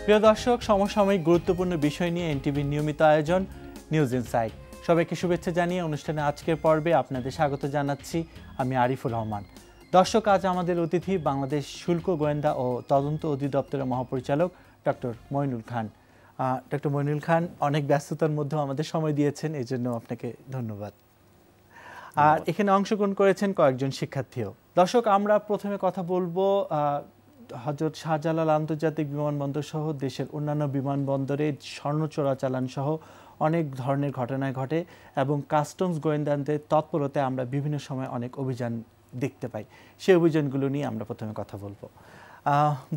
প্রিয় দর্শক, সমসাময়িক গুরুত্বপূর্ণ বিষয় নিয়ে এনটিভির নিয়মিত আয়োজন নিউজ ইনসাইট। সবাইকে শুভেচ্ছা জানিয়ে অনুষ্ঠানে আজকের পর্বে আপনাদের স্বাগত জানাচ্ছি আমি আরিফুর রহমান। দর্শক, আজ আমাদের অতিথি বাংলাদেশ শুল্ক গোয়েন্দা ও তদন্ত অধিদপ্তরের মহাপরিচালক ডক্টর মইনুল খান। ডক্টর মইনুল খান অনেক ব্যস্ততার মধ্যেও আমাদের সময় দিয়েছেন, এই জন্য আপনাকে ধন্যবাদ। আর এখানে অংশগ্রহণ করেছেন কয়েকজন শিক্ষার্থীও। দর্শক, আমরা প্রথমে কথা বলবো হযরত শাহজালাল আন্তর্জাতিক বিমানবন্দর সহ দেশের অন্যান্য বিমানবন্দরে স্বর্ণ চোরাচালান সহ অনেক ধরনের ঘটনা ঘটে এবং কাস্টমস গোয়েন্দাদের তৎপরতায় আমরা বিভিন্ন সময় অনেক অভিযান দেখতে পাই। সেই অভিযানগুলো নিয়ে আমরা প্রথমে কথা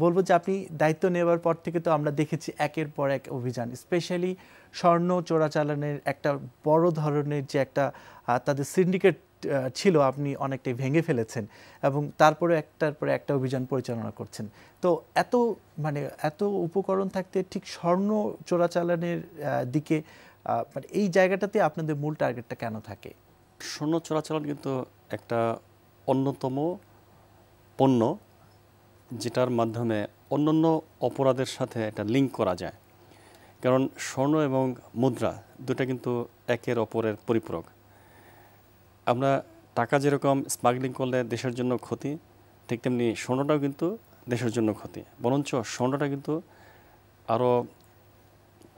বলবো যে আপনি দায়িত্ব নেওয়ার পর থেকে তো আমরা দেখেছি একের পর এক অভিযান, স্পেশালি স্বর্ণ চোরাচালানের একটা বড় ধরনের যে একটা তাদের সিন্ডিকেট ছিল, আপনি অনেকটাই ভেঙে ফেলেছেন এবং তারপরে একটার পরে একটা অভিযান পরিচালনা করছেন। তো এত উপকরণ থাকতে ঠিক স্বর্ণ চোরাচালানের দিকে মানে এই জায়গাটাতে আপনাদের মূল টার্গেটটা কেন থাকে? স্বর্ণ চোরাচালান কিন্তু একটা অন্যতম পণ্য যেটার মাধ্যমে অন্যান্য অপরাধের সাথে একটা লিঙ্ক করা যায়। কারণ স্বর্ণ এবং মুদ্রা দুটা কিন্তু একের অপরের পরিপূরক। আমরা টাকা যেরকম স্মাগলিং করলে দেশের জন্য ক্ষতি, ঠিক তেমনি স্বর্ণটাও কিন্তু দেশের জন্য ক্ষতি। বরঞ্চ স্বর্ণটা কিন্তু আরও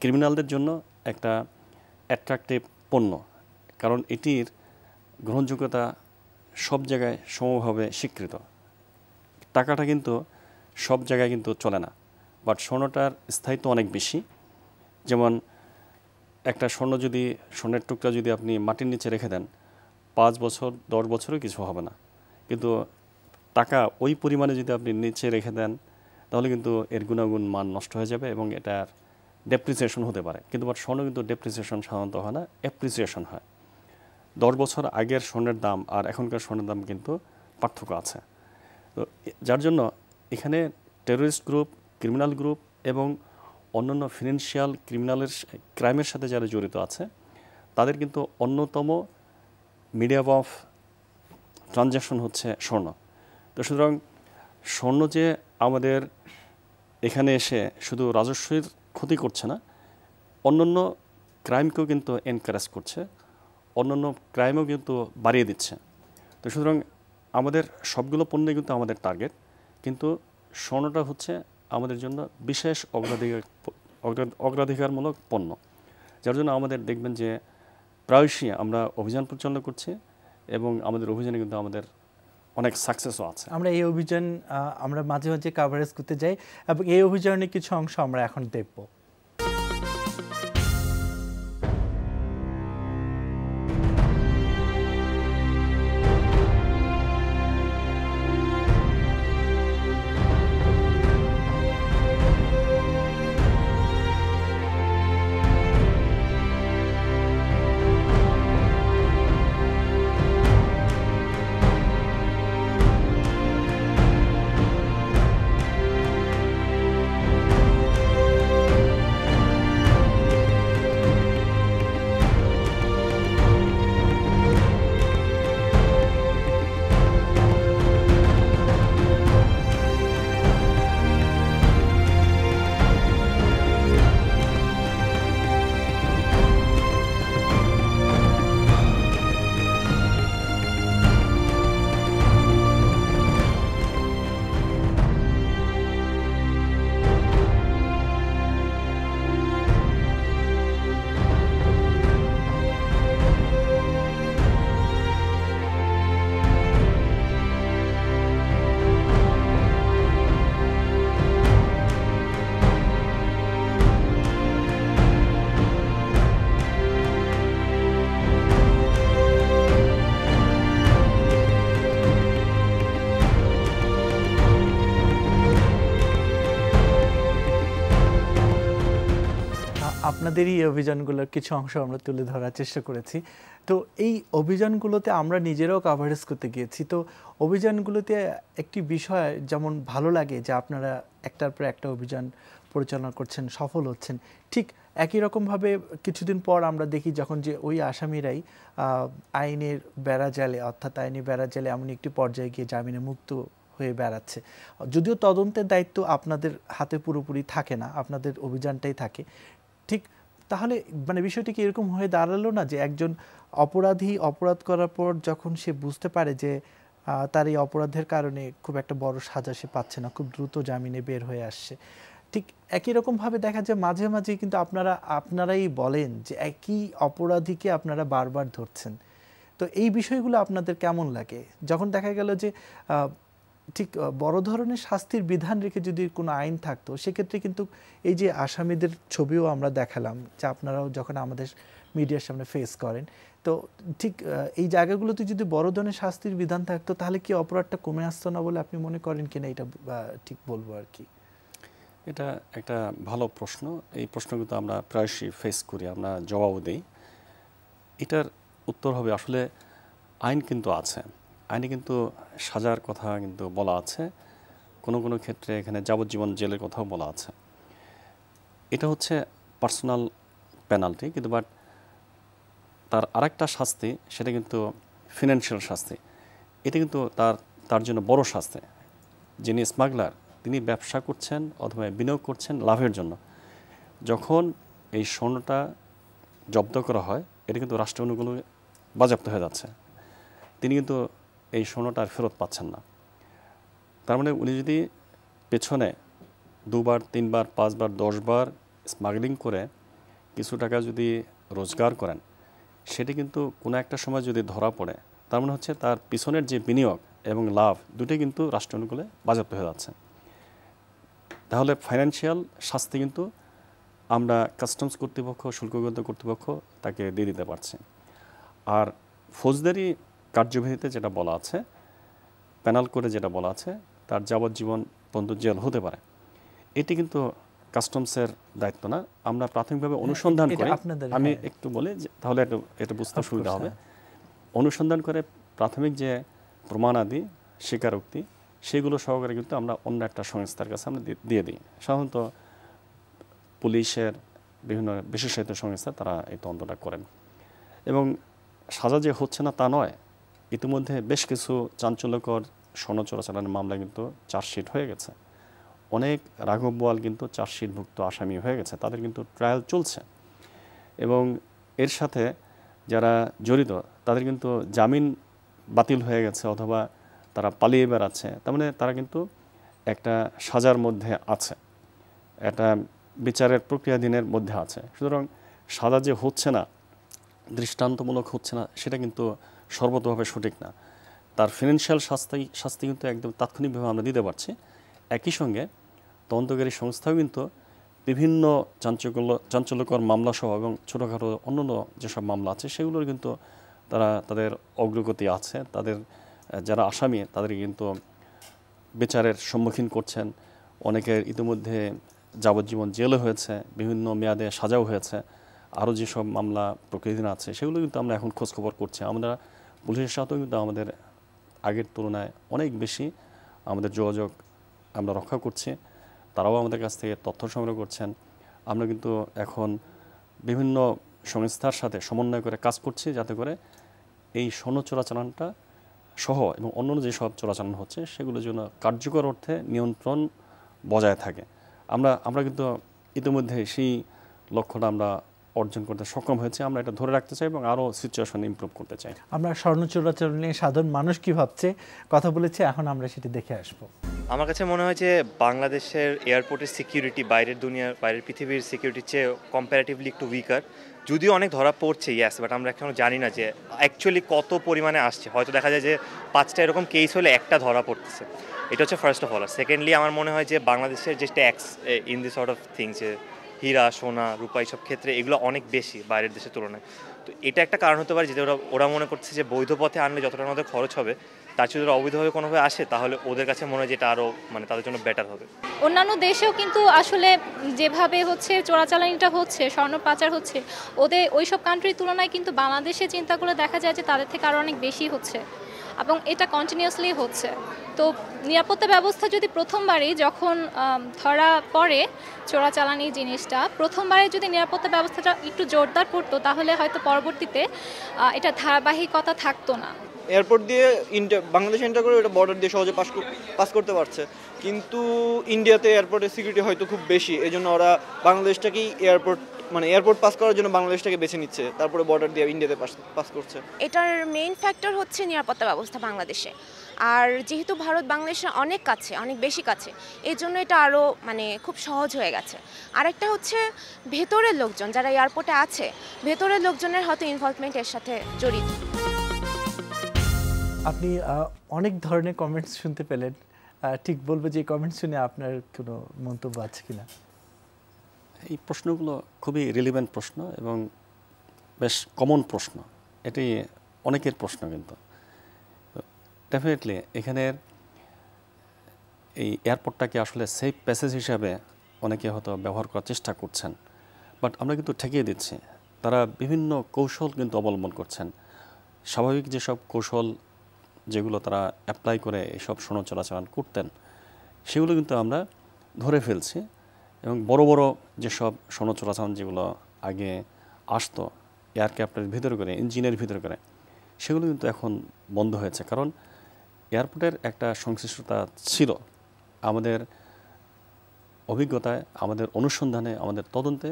ক্রিমিনালদের জন্য একটা অ্যাট্রাকটিভ পণ্য, কারণ এটির গ্রহণযোগ্যতা সব জায়গায় সমভাবে স্বীকৃত। টাকাটা কিন্তু সব জায়গায় কিন্তু চলে না, বাট স্বর্ণটার স্থায়িত্ব অনেক বেশি। যেমন একটা স্বর্ণের টুকরা যদি আপনি মাটির নিচে রেখে দেন 5 বছর 10 বছরও কিছু হবে না, কিন্তু টাকা ওই পরিমাণে যদি আপনি নিচে রেখে দেন তাহলে কিন্তু এর গুণাগুণ মান নষ্ট হয়ে যাবে এবং এটার ডেপ্রিসিয়েশন হতে পারে। কিন্তু বাট স্বর্ণ কিন্তু ডেপ্রিসিয়েশন সাধারণত হয় না, অ্যাপ্রিসিয়েশন হয়। 10 বছর আগের স্বর্ণের দাম আর এখনকার স্বর্ণের দাম কিন্তু পার্থক্য আছে। তো যার জন্য এখানে টেররিস্ট গ্রুপ, ক্রিমিনাল গ্রুপ এবং অন্যান্য ফিনান্সিয়াল ক্রাইমের সাথে যারা জড়িত আছে তাদের কিন্তু অন্যতম মিডিয়াম অফ ট্রানজ্যাকশন হচ্ছে স্বর্ণ। তো সুতরাং স্বর্ণ যে আমাদের এখানে এসে শুধু রাজস্বের ক্ষতি করছে না, অন্যান্য ক্রাইমকেও কিন্তু এনকারেজ করছে, অন্যান্য ক্রাইমও কিন্তু বাড়িয়ে দিচ্ছে। তো সুতরাং আমাদের সবগুলো পণ্য কিন্তু আমাদের টার্গেট, কিন্তু স্বর্ণটা হচ্ছে আমাদের জন্য বিশেষ অগ্রাধিকারমূলক পণ্য। যার জন্য আমাদের দেখবেন যে প্রায়শই আমরা অভিযান পরিচালনা করছি এবং আমাদের অভিযানে কিন্তু আমাদের অনেক সাকসেসও আছে। আমরা এই অভিযান আমরা মাঝে মাঝে কাভারেজ করতে যাই এবং এই অভিযানের কিছু অংশ আমরা এখন দেখব। আপনাদেরই এই অভিযানগুলোর কিছু অংশ আমরা তুলে ধরার চেষ্টা করেছি। তো এই অভিযানগুলোতে আমরা নিজেরাও কাভারেজ করতে গিয়েছি। তো অভিযানগুলোতে একটি বিষয় যেমন ভালো লাগে যে আপনারা একটার পর একটা অভিযান পরিচালনা করছেন, সফল হচ্ছেন। ঠিক একই রকমভাবে কিছুদিন পর আমরা দেখি যখন যে ওই আসামিরাই আইনের বেড়াজালে, অর্থাৎ আইনি বেড়াজালে এমন একটি পর্যায়ে গিয়ে জামিনে মুক্ত হয়ে বেড়াচ্ছে। যদিও তদন্তের দায়িত্ব আপনাদের হাতে পুরোপুরি থাকে না, আপনাদের অভিযানটাই থাকে ঠিক। তাহলে মানে বিষয়টি কি এরকম হয়ে দাঁড়ালো না যে একজন অপরাধী অপরাধ করার পর যখন সে বুঝতে পারে যে তার এই অপরাধের কারণে খুব একটা বড় সাজা সে পাচ্ছে না, খুব দ্রুত জামিনে বের হয়ে আসছে, ঠিক একই রকমভাবে দেখা যায় মাঝে মাঝে কিন্তু আপনারাই বলেন যে একই অপরাধীকে আপনারা বারবার ধরছেন। তো এই বিষয়গুলো আপনাদের কেমন লাগে যখন দেখা গেল যে ঠিক বড় ধরনের শাস্তির বিধান রেখে যদি কোনো আইন থাকতো, সেক্ষেত্রে কিন্তু এই যে আসামিদের ছবিও আমরা দেখালাম যে আপনারাও যখন আমাদের মিডিয়ার সামনে ফেস করেন, তো ঠিক এই জায়গাগুলোতে যদি বড় ধরনের শাস্তির বিধান থাকতো তাহলে কি অপরাধটা কমে আসতো না বলে আপনি মনে করেন কিনা, এটা ঠিক বলবো আর কি। এটা একটা ভালো প্রশ্ন। এই প্রশ্ন কিন্তু আমরা প্রায়শই ফেস করি, আমরা জবাবও দিই। এটার উত্তর হবে আসলে আইন কিন্তু আছে, আইনে কিন্তু সাজার কথা কিন্তু বলা আছে, কোনো কোনো ক্ষেত্রে এখানে যাবজ্জীবন জেলের কথাও বলা আছে। এটা হচ্ছে পার্সোনাল পেনাল্টি, কিন্তু বাট তার আরেকটা শাস্তি সেটা কিন্তু ফিনান্সিয়াল শাস্তি। এটা কিন্তু তার জন্য বড় শাস্তি। যিনি স্মাগলার তিনি ব্যবসা করছেন অথবা বিনিয়োগ করছেন লাভের জন্য, যখন এই স্বর্ণটা জব্দ করা হয় এটা কিন্তু রাষ্ট্রের অনুকূলে বাজেয়াপ্ত হয়ে যাচ্ছে, তিনি কিন্তু এই স্বর্ণটা আর ফেরত পাচ্ছেন না। তার মানে উনি যদি পেছনে 2 বার 3 বার 5 বার 10 বার স্মাগলিং করে কিছু টাকা যদি রোজগার করেন, সেটি কিন্তু কোনো একটা সময় যদি ধরা পড়ে, তার মানে হচ্ছে তার পিছনের যে বিনিয়োগ এবং লাভ দুটোই কিন্তু রাষ্ট্র অনুকূলে বাজেয়াপ্ত হয়ে যাচ্ছে। তাহলে ফাইন্যান্সিয়াল শাস্তি কিন্তু আমরা কাস্টমস কর্তৃপক্ষ, শুল্কগত কর্তৃপক্ষ তাকে দিয়ে দিতে পারছে। আর ফৌজদারি কার্যবিধিতে যেটা বলা আছে, প্যানাল করে যেটা বলা আছে, তার যাবজ্জীবন পর্যন্ত জেল হতে পারে। এটি কিন্তু কাস্টমসের দায়িত্ব না। আমরা প্রাথমিকভাবে অনুসন্ধান করে, আমি একটু বলি তাহলে এটা বুঝতে সুবিধা হবে। অনুসন্ধান করে প্রাথমিক যে প্রমাণাদি, স্বীকারোক্তি, সেগুলো সহকারে কিন্তু আমরা অন্য একটা সংস্থার কাছে আমরা দিয়ে দিই। সাধারণত পুলিশের বিভিন্ন বিশেষায়িত সংস্থা তারা এই তদন্তটা করেন। এবং সাজা যে হচ্ছে না তা নয়, ইতিমধ্যে বেশ কিছু চাঞ্চল্যকর স্বর্ণ চোরাচালানের মামলা কিন্তু চার্জশিট হয়ে গেছে। অনেক রাঘব বোয়াল কিন্তু চার্জশিটভুক্ত আসামি হয়ে গেছে, তাদের কিন্তু ট্রায়াল চলছে। এবং এর সাথে যারা জড়িত তাদের কিন্তু জামিন বাতিল হয়ে গেছে অথবা তারা পালিয়ে বেড়াচ্ছে। তার মানে তারা কিন্তু একটা সাজার মধ্যে আছে, একটা বিচারের প্রক্রিয়াধীনের মধ্যে আছে। সুতরাং সাজা যে হচ্ছে না, দৃষ্টান্তমূলক হচ্ছে না, সেটা কিন্তু সর্বতভাবে সঠিক না। তার ফিনান্সিয়াল শাস্তি কিন্তু একদম তাৎক্ষণিকভাবে আমরা দিতে পারছি। একই সঙ্গে তদন্তকারী সংস্থাও কিন্তু বিভিন্ন চাঞ্চল্যকর মামলাসহ এবং ছোটোখাটো অন্যান্য যেসব মামলা আছে সেগুলোর কিন্তু তাদের অগ্রগতি আছে। তাদের যারা আসামি তাদের কিন্তু বিচারের সম্মুখীন করছেন। অনেকের ইতিমধ্যে যাবজ্জীবন জেলও হয়েছে, বিভিন্ন মেয়াদে সাজাও হয়েছে। আরও যেসব মামলা প্রকৃতির আছে সেগুলো কিন্তু আমরা এখন খোঁজখবর করছি। আমরা পুলিশের সাথেও কিন্তু আমাদের আগের তুলনায় অনেক বেশি আমাদের যোগাযোগ আমরা রক্ষা করছি। তারাও আমাদের কাছ থেকে তথ্য সংগ্রহ করছেন। আমরা কিন্তু এখন বিভিন্ন সংস্থার সাথে সমন্বয় করে কাজ করছি যাতে করে এই স্বর্ণ চোরাচালানটা সহ এবং অন্যান্য যেসব চোরাচালান হচ্ছে সেগুলোর জন্য কার্যকর অর্থে নিয়ন্ত্রণ বজায় থাকে। আমরা কিন্তু ইতিমধ্যে সেই লক্ষ্যটা আমরা অর্জন করতে সক্ষম হয়েছে। আমরা এটা ধরে রাখতে চাই এবং আরও সিচুয়েশন ইমপ্রুভ করতে চাই। আমরা স্বর্ণ চোরাচালান নিয়ে সাধারণ মানুষ কী ভাবছে কথা বলেছে, এখন আমরা সেটি দেখে আসবো। আমার কাছে মনে হয় যে বাংলাদেশের এয়ারপোর্টের সিকিউরিটি বাইরের পৃথিবীর সিকিউরিটির চেয়ে কম্পারেটিভলি একটু উইকার। যদিও অনেক ধরা পড়ছে, ইয়েস, বাট আমরা এখনও জানি না যে অ্যাকচুয়ালি কত পরিমাণে আসছে। হয়তো দেখা যায় যে 5টা এরকম কেস হলে একটা ধরা পড়তেছে। এটা হচ্ছে ফার্স্ট অফ অল। আর সেকেন্ডলি আমার মনে হয় যে বাংলাদেশের যে tax in this sort of things, যে হীরা, সোনা, রূপা, এইসব ক্ষেত্রে এগুলো অনেক বেশি বাইরের দেশের তুলনায়। তো এটা একটা কারণ হতে পারে, যেটা ওরা মনে করছে যে বৈধ পথে আনলে যতটা আমাদের খরচ হবে, তার চেয়ে যদি অবৈধভাবে কোনোভাবে আসে তাহলে ওদের কাছে মনে হয় যে এটা আরও তাদের জন্য বেটার হবে। অন্যান্য দেশেও কিন্তু আসলে যেভাবে হচ্ছে চোরাচালানিটা হচ্ছে, স্বর্ণ পাচার হচ্ছে, ওদের ওইসব কান্ট্রির তুলনায় কিন্তু বাংলাদেশে চিন্তাগুলো দেখা যায় যে তাদের থেকে আরও অনেক বেশি হচ্ছে এবং এটা কন্টিনিউয়াসলি হচ্ছে। তো নিরাপত্তা ব্যবস্থা যদি প্রথমবারই যখন ধরা পড়ে চোরাচালানি জিনিসটা, প্রথমবারে যদি নিরাপত্তা ব্যবস্থাটা একটু জোরদার করতো তাহলে হয়তো পরবর্তীতে এটা ধারাবাহিকতা থাকতো না। এয়ারপোর্ট দিয়ে বাংলাদেশ এন্টার করে ওটা বর্ডার দিয়ে সহজে পাস করতে পারছে। কিন্তু ইন্ডিয়াতে এয়ারপোর্টের সিকিউরিটি হয়তো খুব বেশি, এই জন্য ওরা বাংলাদেশটাকেই এয়ারপোর্ট পাস করার জন্য বাংলাদেশটাকে বেছে নিচ্ছে, তারপরে বর্ডার দিয়ে ইন্ডিয়াতে পাস করছে। এটার মেইন ফ্যাক্টর হচ্ছে নিরাপত্তা ব্যবস্থা বাংলাদেশে। আর যেহেতু ভারত বাংলাদেশের অনেক কাছে, অনেক বেশি কাছে, এই জন্য এটা আরও খুব সহজ হয়ে গেছে। আরেকটা হচ্ছে ভেতরের লোকজন যারা এয়ারপোর্টে আছে, ভেতরের লোকজনের হয়তো ইনভলভমেন্ট এর সাথে জড়িত। আপনি অনেক ধরনের কমেন্টস শুনতে পেলেন, ঠিক বলবো যে কমেন্টস শুনে আপনার কোনো মন্তব্য আছে কিনা? এই প্রশ্নগুলো খুবই রিলিভেন্ট প্রশ্ন এবং বেশ কমন প্রশ্ন, এটি অনেকের প্রশ্ন। কিন্তু ডেফিনেটলি এখানের এই এয়ারপোর্টটাকে আসলে সেফ প্যাসেজ হিসাবে অনেকে হয়তো ব্যবহার করার চেষ্টা করছেন, বাট আমরা কিন্তু ঠেকিয়ে দিচ্ছি। তারা বিভিন্ন কৌশল কিন্তু অবলম্বন করছেন। স্বাভাবিক যেসব কৌশল যেগুলো তারা অ্যাপ্লাই করে এইসব সনদ চলাচল করতেন, সেগুলো কিন্তু আমরা ধরে ফেলছি। এবং বড় বড় যেসব সনদ চলাচল যেগুলো আগে আসতো এয়ারক্রাফ্টের ভিতরে করে, ইঞ্জিনের ভিতরে করে, সেগুলো কিন্তু এখন বন্ধ হয়েছে। কারণ এয়ারপোর্টের একটা সংশ্লিষ্টতা ছিল। আমাদের অভিজ্ঞতায়, আমাদের অনুসন্ধানে, আমাদের তদন্তে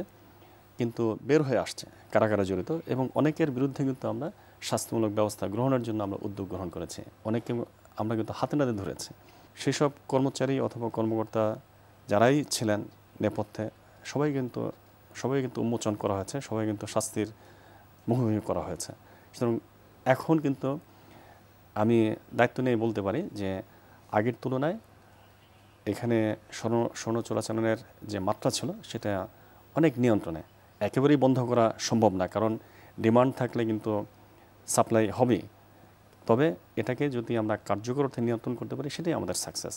কিন্তু বের হয়ে আসছে কারা কারা জড়িত, এবং অনেকের বিরুদ্ধে কিন্তু আমরা শাস্তিমূলক ব্যবস্থা গ্রহণের জন্য আমরা উদ্যোগ গ্রহণ করেছি। অনেকে আমরা কিন্তু হাতে নাতে ধরেছি। সেসব কর্মচারী অথবা কর্মকর্তা যারাই ছিলেন নেপথ্যে, সবাই কিন্তু উন্মোচন করা হয়েছে, সবাই কিন্তু শাস্তির মুখোমুখি করা হয়েছে। সুতরাং এখন কিন্তু আমি দায়িত্ব নিয়ে বলতে পারি যে আগের তুলনায় এখানে সৈন্য চলাচলের যে মাত্রা ছিল সেটা অনেক নিয়ন্ত্রণে। একেবারেই বন্ধ করা সম্ভব না, কারণ ডিমান্ড থাকলে কিন্তু সাপ্লাই হবেই। তবে এটাকে যদি আমরা কার্যকর অর্থে নিয়ন্ত্রণ করতে পারি, সেটাই আমাদের সাকসেস।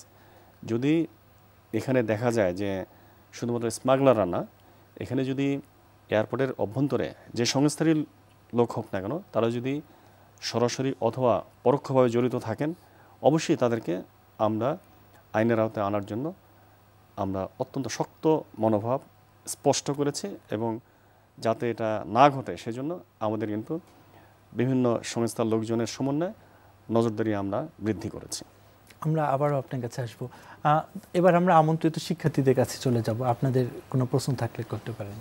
যদি এখানে দেখা যায় যে শুধুমাত্র স্মাগলাররা না, এখানে যদি এয়ারপোর্টের অভ্যন্তরে যে সংস্থারই লোক হোক না কেন, তারা যদি সরাসরি অথবা পরোক্ষভাবে জড়িত থাকেন, অবশ্যই তাদেরকে আমরা আইনের আওতায় আনার জন্য আমরা অত্যন্ত শক্ত মনোভাব স্পষ্ট করেছি, এবং যাতে এটা না ঘটে সেজন্য আমাদের কিন্তু বিভিন্ন সংস্থার লোকজনের সমন্বয়ে নজরদারি আমরা বৃদ্ধি করেছি। আমরা আবারও আপনার কাছে আসবো। এবার আমরা আমন্ত্রিত শিক্ষার্থীদের কাছে চলে যাব। আপনাদের কোনো প্রশ্ন থাকলে করতে পারেন।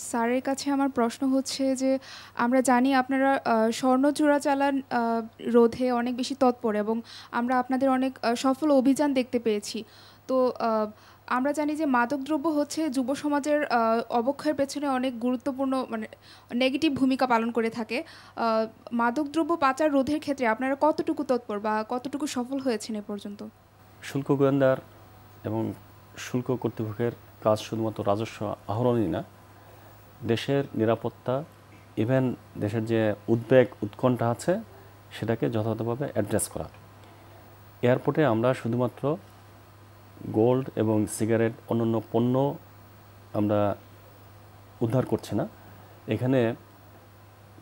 স্যারের কাছে আমার প্রশ্ন হচ্ছে যে আমরা জানি আপনারা স্বর্ণ চোরাচালান রোধে অনেক বেশি তৎপর, এবং আমরা আপনাদের অনেক সফল অভিযান দেখতে পেয়েছি। তো আমরা জানি যে মাদকদ্রব্য হচ্ছে যুব সমাজের অবক্ষয়ের পেছনে অনেক গুরুত্বপূর্ণ নেগেটিভ ভূমিকা পালন করে থাকে। মাদকদ্রব্য পাচার রোধের ক্ষেত্রে আপনারা কতটুকু তৎপর বা কতটুকু সফল হয়েছেন এ পর্যন্ত? শুল্ক গোয়েন্দার এবং শুল্ক কর্তৃপক্ষের কাজ শুধুমাত্র রাজস্ব আহরণই না, দেশের নিরাপত্তা, ইভেন দেশের যে উদ্বেগ উৎকণ্ঠা আছে সেটাকে যথাযথভাবে অ্যাড্রেস করা। এয়ারপোর্টে আমরা শুধুমাত্র গোল্ড এবং সিগারেট অন্যান্য পণ্য আমরা উদ্ধার করছি না, এখানে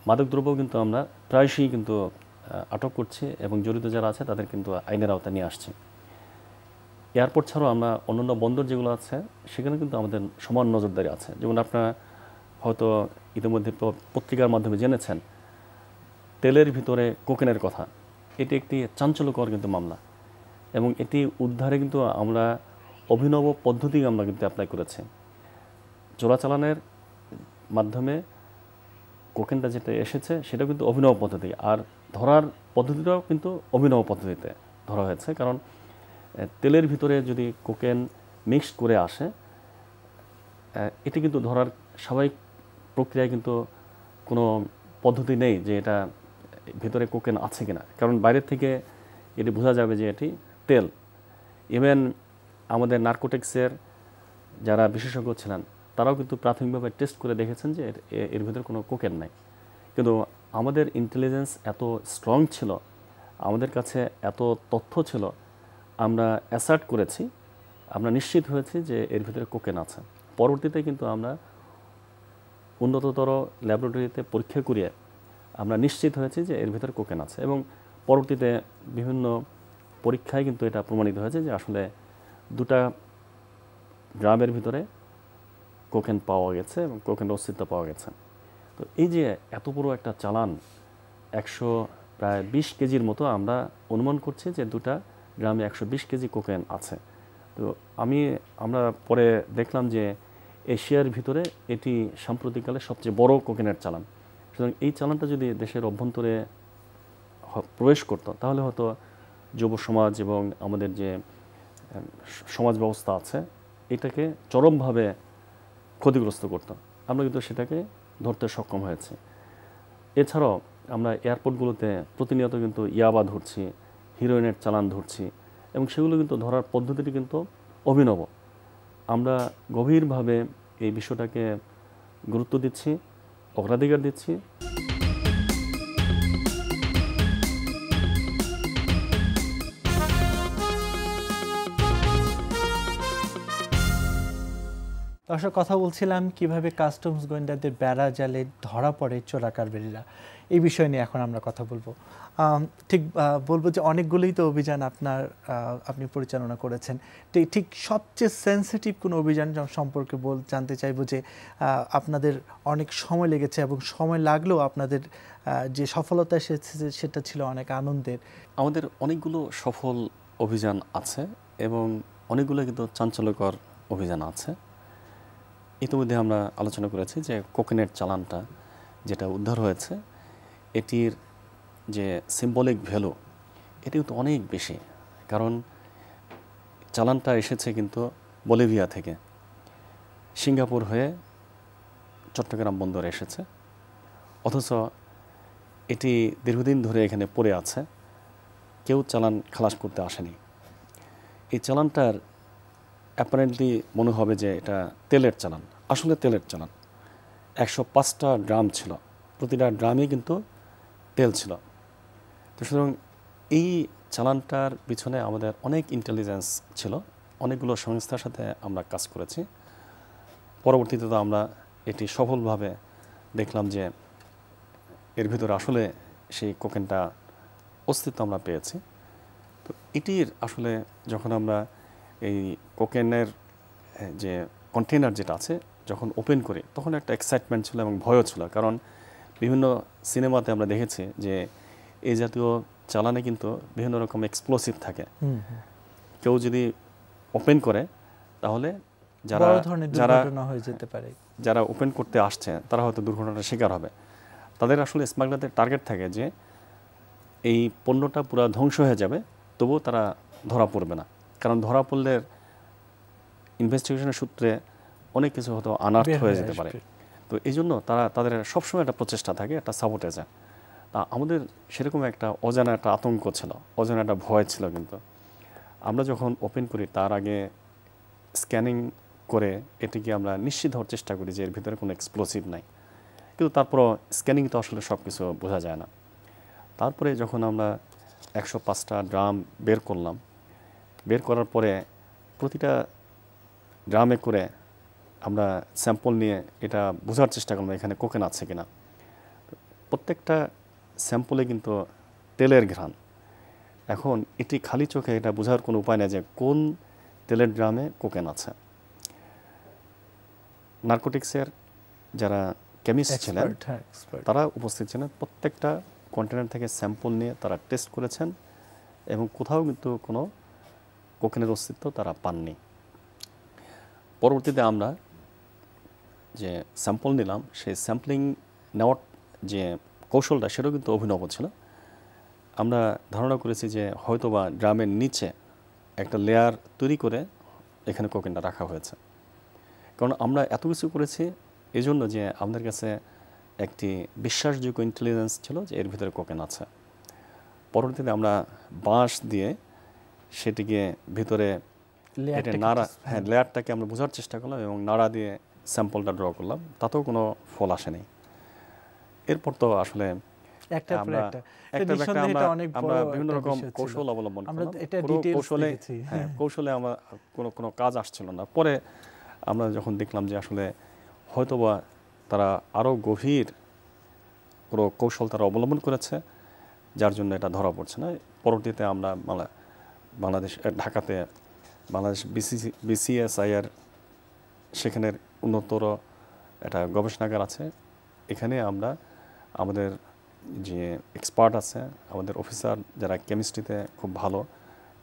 মাদকদ্রব্য কিন্তু আমরা প্রায়শই কিন্তু আটক করছি এবং জড়িত যারা আছে তাদের কিন্তু আইনের আওতায় নিয়ে আসছি। এয়ারপোর্ট ছাড়াও আমরা অন্যান্য বন্দর যেগুলো আছে সেখানে কিন্তু আমাদের সমান নজরদারি আছে। যেমন আপনারা হয়তো ইতিমধ্যে পত্রিকার মাধ্যমে জেনেছেন তেলের ভিতরে কোকেনের কথা। এটি একটি চাঞ্চল্যকর কিন্তু মামলা, এবং এটি উদ্ধারে কিন্তু আমরা অভিনব পদ্ধতি আমরা কিন্তু অ্যাপ্লাই করেছি। চোরাচালানের মাধ্যমে কোকেনটা যেটা এসেছে সেটা কিন্তু অভিনব পদ্ধতি, আর ধরার পদ্ধতিটাও কিন্তু অভিনব পদ্ধতিতে ধরা হয়েছে। কারণ তেলের ভিতরে যদি কোকেন মিক্স করে আসে, এটি কিন্তু ধরার স্বাভাবিক প্রক্রিয়ায় কিন্তু কোনো পদ্ধতি নেই যে এটা ভিতরে কোকেন আছে কিনা, কারণ বাইরের থেকে এটি বোঝা যাবে যে এটি তেল। ইভেন আমাদের নার্কোটিক্সের যারা বিশেষজ্ঞ ছিলেন তারাও কিন্তু প্রাথমিকভাবে টেস্ট করে দেখেছেন যে এর ভিতরে কোনো কোকেন নাই। কিন্তু আমাদের ইন্টেলিজেন্স এত স্ট্রং ছিল, আমাদের কাছে এত তথ্য ছিল, আমরা অ্যাসার্ট করেছি, আমরা নিশ্চিত হয়েছি যে এর ভিতরে কোকেন আছে। পরবর্তীতে কিন্তু আমরা উন্নততর ল্যাবরেটরিতে পরীক্ষা করিয়ে আমরা নিশ্চিত হয়েছি যে এর ভিতরে কোকেন আছে, এবং পরবর্তীতে বিভিন্ন পরীক্ষায় কিন্তু এটা প্রমাণিত হয়েছে যে আসলে 2টা গ্রামের ভিতরে কোকেন পাওয়া গেছে এবং কোকেনের অস্তিত্ব পাওয়া গেছে। তো এই যে এত বড় একটা চালান, প্রায় 20 কেজির মতো আমরা অনুমান করছি যে দুটা ড্রামে 120 কেজি কোকেন আছে। তো আমরা পরে দেখলাম যে এশিয়ার ভিতরে এটি সাম্প্রতিককালে সবচেয়ে বড় কোকেনের চালান। সুতরাং এই চালানটা যদি দেশের অভ্যন্তরে প্রবেশ করতো তাহলে হয়তো যুব সমাজ এবং আমাদের যে সমাজ ব্যবস্থা আছে এটাকে চরমভাবে ক্ষতিগ্রস্ত করত। আমরা কিন্তু সেটাকে ধরতে সক্ষম হয়েছে। এছাড়াও আমরা এয়ারপোর্টগুলোতে প্রতিনিয়ত কিন্তু ইয়াবা ধরছি, হিরোইনের চালান ধরছি এবং সেগুলো কিন্তু ধরার পদ্ধতিটি কিন্তু অভিনব। আমরা গভীরভাবে এই বিষয়টাকে গুরুত্ব দিচ্ছি, অগ্রাধিকার দিচ্ছি। দর্শক, কথা বলছিলাম কিভাবে কাস্টমস গোয়েন্দাদের বেড়া জালে ধরা পড়ে চোরাকারবারিরা, এই বিষয় নিয়ে এখন আমরা কথা বলবো। ঠিক বলবো যে অনেকগুলোই তো অভিযান আপনি পরিচালনা করেছেন। ঠিক সবচেয়ে সেন্সিটিভ কোনো অভিযান সম্পর্কে জানতে চাইবো যে আপনাদের অনেক সময় লেগেছে এবং সময় লাগলেও আপনাদের যে সফলতা এসেছে সেটা ছিল অনেক আনন্দের। আমাদের অনেকগুলো সফল অভিযান আছে এবং অনেকগুলো কিন্তু চাঞ্চল্যকর অভিযান আছে। ইতিমধ্যে আমরা আলোচনা করেছি যে কোকেনের চালানটা যেটা উদ্ধার হয়েছে এটির যে সিম্বলিক ভ্যালু এটি কিন্তু অনেক বেশি, কারণ চালানটা এসেছে কিন্তু বলিভিয়া থেকে, সিঙ্গাপুর হয়ে চট্টগ্রাম বন্দরে এসেছে, অথচ এটি দীর্ঘদিন ধরে এখানে পড়ে আছে, কেউ চালান খালাস করতে আসেনি। এই চালানটার অ্যাপারেন্টলি মনে হবে যে এটা তেলের চালান, আসলে তেলের চালান। 105টা ড্রাম ছিল, প্রতিটা ড্রামে কিন্তু তেল ছিল। তো সুতরাং এই চালানটার পিছনে আমাদের অনেক ইন্টেলিজেন্স ছিল, অনেকগুলো সংস্থার সাথে আমরা কাজ করেছি। পরবর্তীতে তো আমরা এটি সফলভাবে দেখলাম যে এর ভিতরে আসলে সেই কোকেনটা অস্তিত্ব আমরা পেয়েছি। তো এটির আসলে যখন আমরা এই কোকেনের যে কন্টেনার যেটা আছে যখন ওপেন করি তখন একটা এক্সাইটমেন্ট ছিল এবং ভয়ও ছিল, কারণ বিভিন্ন সিনেমাতে আমরা দেখেছি যে এই জাতীয় চালানে কিন্তু বিভিন্ন রকম এক্সপ্লোসিভ থাকে। কেউ যদি ওপেন করে তাহলে যারা ওপেন করতে আসছে তারা হয়তো দুর্ঘটনার শিকার হবে। তাদের আসলে স্মাগলারদের টার্গেট থাকে যে এই পণ্যটা পুরো ধ্বংস হয়ে যাবে, তবুও তারা ধরা পড়বে না, কারণ ধরা পড়লে ইনভেস্টিগেশনের সূত্রে অনেক কিছু হয়তো আনার্থ হয়ে যেতে পারে। তো এই জন্য তাদের সবসময় একটা প্রচেষ্টা থাকে, একটা সাবোটেজে। তা আমাদের সেরকম একটা অজানা একটা আতঙ্ক ছিল, অজানা একটা ভয় ছিল। কিন্তু আমরা যখন ওপেন করি তার আগে স্ক্যানিং করে এটিকে আমরা নিশ্চিত হওয়ার চেষ্টা করি যে এর ভিতরে কোনো এক্সপ্লোসিভ নাই, কিন্তু তারপরও স্ক্যানিং তো আসলে সব কিছু বোঝা যায় না। তারপরে যখন আমরা 105টা ড্রাম বের করলাম, বের করার পরে প্রতিটা ড্রামে করে আমরা স্যাম্পল নিয়ে এটা বোঝার চেষ্টা করলাম এখানে কোকেন আছে কিনা। প্রত্যেকটা স্যাম্পলে কিন্তু তেলের ঘ্রাণ। এখন এটি খালি চোখে এটা বোঝার কোনো উপায় নেই যে কোন তেলের ড্রামে কোকেন আছে। নার্কোটিক্সের যারা কেমিস্ট ছিলেন তারা উপস্থিত ছিলেন, প্রত্যেকটা কন্টেনার থেকে স্যাম্পল নিয়ে তারা টেস্ট করেছেন এবং কোথাও কিন্তু কোনো কোকেনের অস্তিত্ব তারা পাননি। পরবর্তীতে আমরা যে স্যাম্পল নিলাম সেই স্যাম্পলিং নেওয়ার যে কৌশলটা সেটাও কিন্তু অভিনব ছিল। আমরা ধারণা করেছি যে হয়তোবা ড্রামের নিচে একটা লেয়ার তৈরি করে এখানে কোকেনটা রাখা হয়েছে, কারণ আমরা এত কিছু করেছি এজন্য যে আমাদের কাছে একটি বিশ্বাসযোগ্য ইন্টেলিজেন্স ছিল যে এর ভিতরে কোকেন আছে। পরবর্তীতে আমরা বাঁশ দিয়ে সেটিকে ভিতরে লেয়ারটাকে আমরা বোঝার চেষ্টা করলাম এবং নাড়া দিয়ে স্যাম্পলটা ড্র করলাম, তাতেও কোনো ফল আসেনি। এরপর তো আসলে আমরা বিভিন্ন রকম কৌশল অবলম্বন করলাম, কৌশলে আমরা কোনো কাজ আসছিল না। পরে আমরা যখন দেখলাম যে আসলে হয়তোবা তারা আরও গভীর কোনো কৌশল তারা অবলম্বন করেছে যার জন্য এটা ধরা পড়ছে না। পরবর্তীতে আমরা ঢাকাতে বাংলাদেশ BCSIR সেখানের উন্নতর একটা গবেষণাগার আছে, এখানে আমরা আমাদের যে এক্সপার্ট আছে, আমাদের অফিসার যারা কেমিস্ট্রিতে খুব ভালো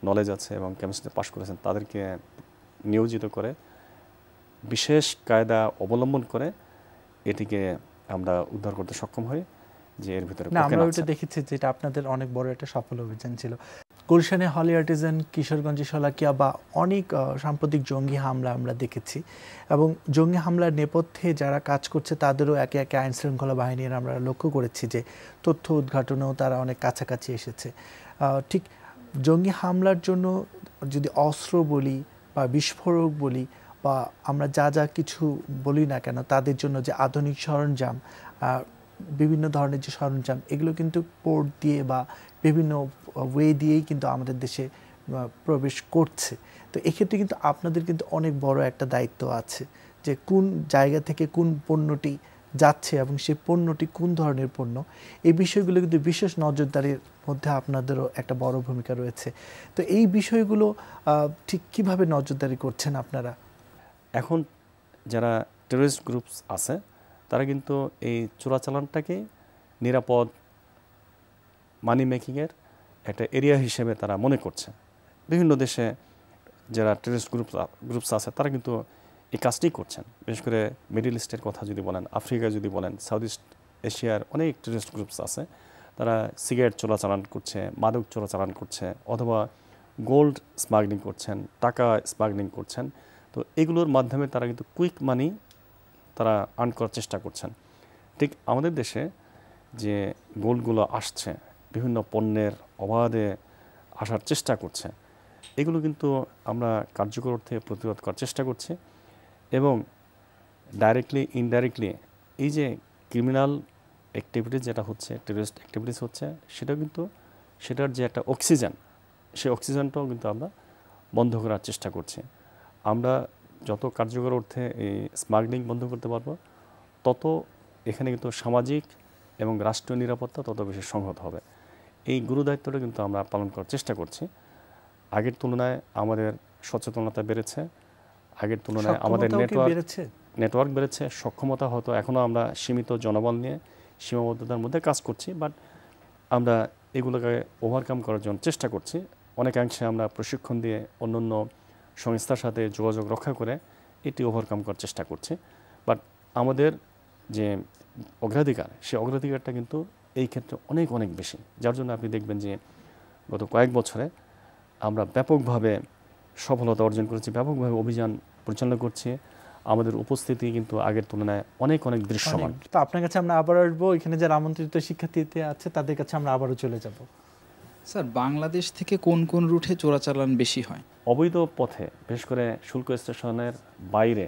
নলেজ আছে এবং কেমিস্ট্রিতে পাশ করেছেন, তাদেরকে নিয়োজিত করে বিশেষ কায়দা অবলম্বন করে এটিকে আমরা উদ্ধার করতে সক্ষম হই। যে এর ভিতরে আমরা ওইটা দেখেছি যেটা আপনাদের অনেক বড় একটা সফল অভিযান ছিল। গুলশানে হলি আর্টিজান, কিশোরগঞ্জে শোলাকিয়া বা অনেক সাম্প্রতিক জঙ্গি হামলা আমরা দেখেছি, এবং জঙ্গি হামলার নেপথ্যে যারা কাজ করছে তাদেরও একে একে আইন শৃঙ্খলা বাহিনীর আমরা লক্ষ্য করেছি যে তথ্য উদ্ঘাটনেও তারা অনেক কাছাকাছি এসেছে। ঠিক জঙ্গি হামলার জন্য যদি অস্ত্র বলি বা বিস্ফোরক বলি বা আমরা যা যা কিছু বলি না কেন, তাদের জন্য যে আধুনিক সরঞ্জাম, বিভিন্ন ধরনের যে সরঞ্জাম, এগুলো কিন্তু পোর্ট দিয়ে বা বিভিন্ন ওয়ে দিয়েই কিন্তু আমাদের দেশে প্রবেশ করছে। তো এক্ষেত্রে কিন্তু আপনাদের কিন্তু অনেক বড় একটা দায়িত্ব আছে যে কোন জায়গা থেকে কোন পণ্যটি যাচ্ছে এবং সেই পণ্যটি কোন ধরনের পণ্য, এই বিষয়গুলো কিন্তু বিশেষ নজরদারির মধ্যে আপনাদেরও একটা বড় ভূমিকা রয়েছে। তো এই বিষয়গুলো ঠিক কিভাবে নজরদারি করছেন আপনারা? এখন যারা টেররিস্ট গ্রুপস আছে তারা কিন্তু এই চোরাচালানটাকে নিরাপদ মানি মেকিংয়ের একটা এরিয়া হিসেবে তারা মনে করছে। বিভিন্ন দেশে যারা টেররিস্ট গ্রুপস আছে তারা কিন্তু এই কাজটি করছেন। বিশেষ করে মিডল ইস্টের কথা যদি বলেন, আফ্রিকা যদি বলেন, সাউথ ইস্ট এশিয়ার অনেক টেররিস্ট গ্রুপস আছে। তারা সিগারেট চোরাচালান করছে, মাদক চোরাচালান করছে, অথবা গোল্ড স্মাগলিং করছেন, টাকা স্মাগলিং করছেন। তো এগুলোর মাধ্যমে তারা কিন্তু কুইক মানি তারা আর্ন করার চেষ্টা করছেন। ঠিক আমাদের দেশে যে গোল্ডগুলো আসছে, বিভিন্ন পণ্যের অবাধে আসার চেষ্টা করছে, এগুলো কিন্তু আমরা কার্যকর অর্থে প্রতিরোধ করার চেষ্টা করছি। এবং ডাইরেক্টলি ইনডাইরেক্টলি এই যে ক্রিমিনাল অ্যাক্টিভিটিস যেটা হচ্ছে, টেররিস্ট অ্যাক্টিভিটিস হচ্ছে, সেটাও কিন্তু সেটার যে একটা অক্সিজেন, সেই অক্সিজেনটাও কিন্তু আমরা বন্ধ করার চেষ্টা করছি। আমরা যত কার্যকর অর্থে এই স্মাগলিং বন্ধ করতে পারবো, তত এখানে কিন্তু সামাজিক এবং রাষ্ট্রীয় নিরাপত্তা তত বেশি সংহত হবে। এই গুরুদায়িত্বটা কিন্তু আমরা পালন করার চেষ্টা করছি। আগের তুলনায় আমাদের সচেতনতা বেড়েছে, আগের তুলনায় আমাদের নেটওয়ার্ক বেড়েছে, সক্ষমতা হয়তো এখনও আমরা সীমিত জনবল নিয়ে সীমাবদ্ধতার মধ্যে কাজ করছি, বাট আমরা এগুলোকে ওভারকাম করার জন্য চেষ্টা করছি। অনেকাংশে আমরা প্রশিক্ষণ দিয়ে অন্যান্য সংস্থার সাথে যোগাযোগ রক্ষা করে এটি ওভারকাম করার চেষ্টা করছি। বাট আমাদের যে অগ্রাধিকার, সেই অগ্রাধিকারটা কিন্তু এই ক্ষেত্রে অনেক অনেক বেশি, যার জন্য আপনি দেখবেন যে গত কয়েক বছরে আমরা ব্যাপকভাবে সফলতা অর্জন করেছি, ব্যাপকভাবে অভিযান পরিচালনা করছি। আমাদের উপস্থিতি কিন্তু আগের তুলনায় অনেক অনেক দৃশ্যমান। তো আপনার কাছে আমরা আবার আসবো, এখানে যারা আমন্ত্রিত শিক্ষার্থী আছে তাদের কাছে আমরা আবারও চলে যাব। স্যার, বাংলাদেশ থেকে কোন কোন রুটে চোরাচালান বেশি হয়? অবৈধ পথে, বিশেষ করে শুল্ক স্টেশনের বাইরে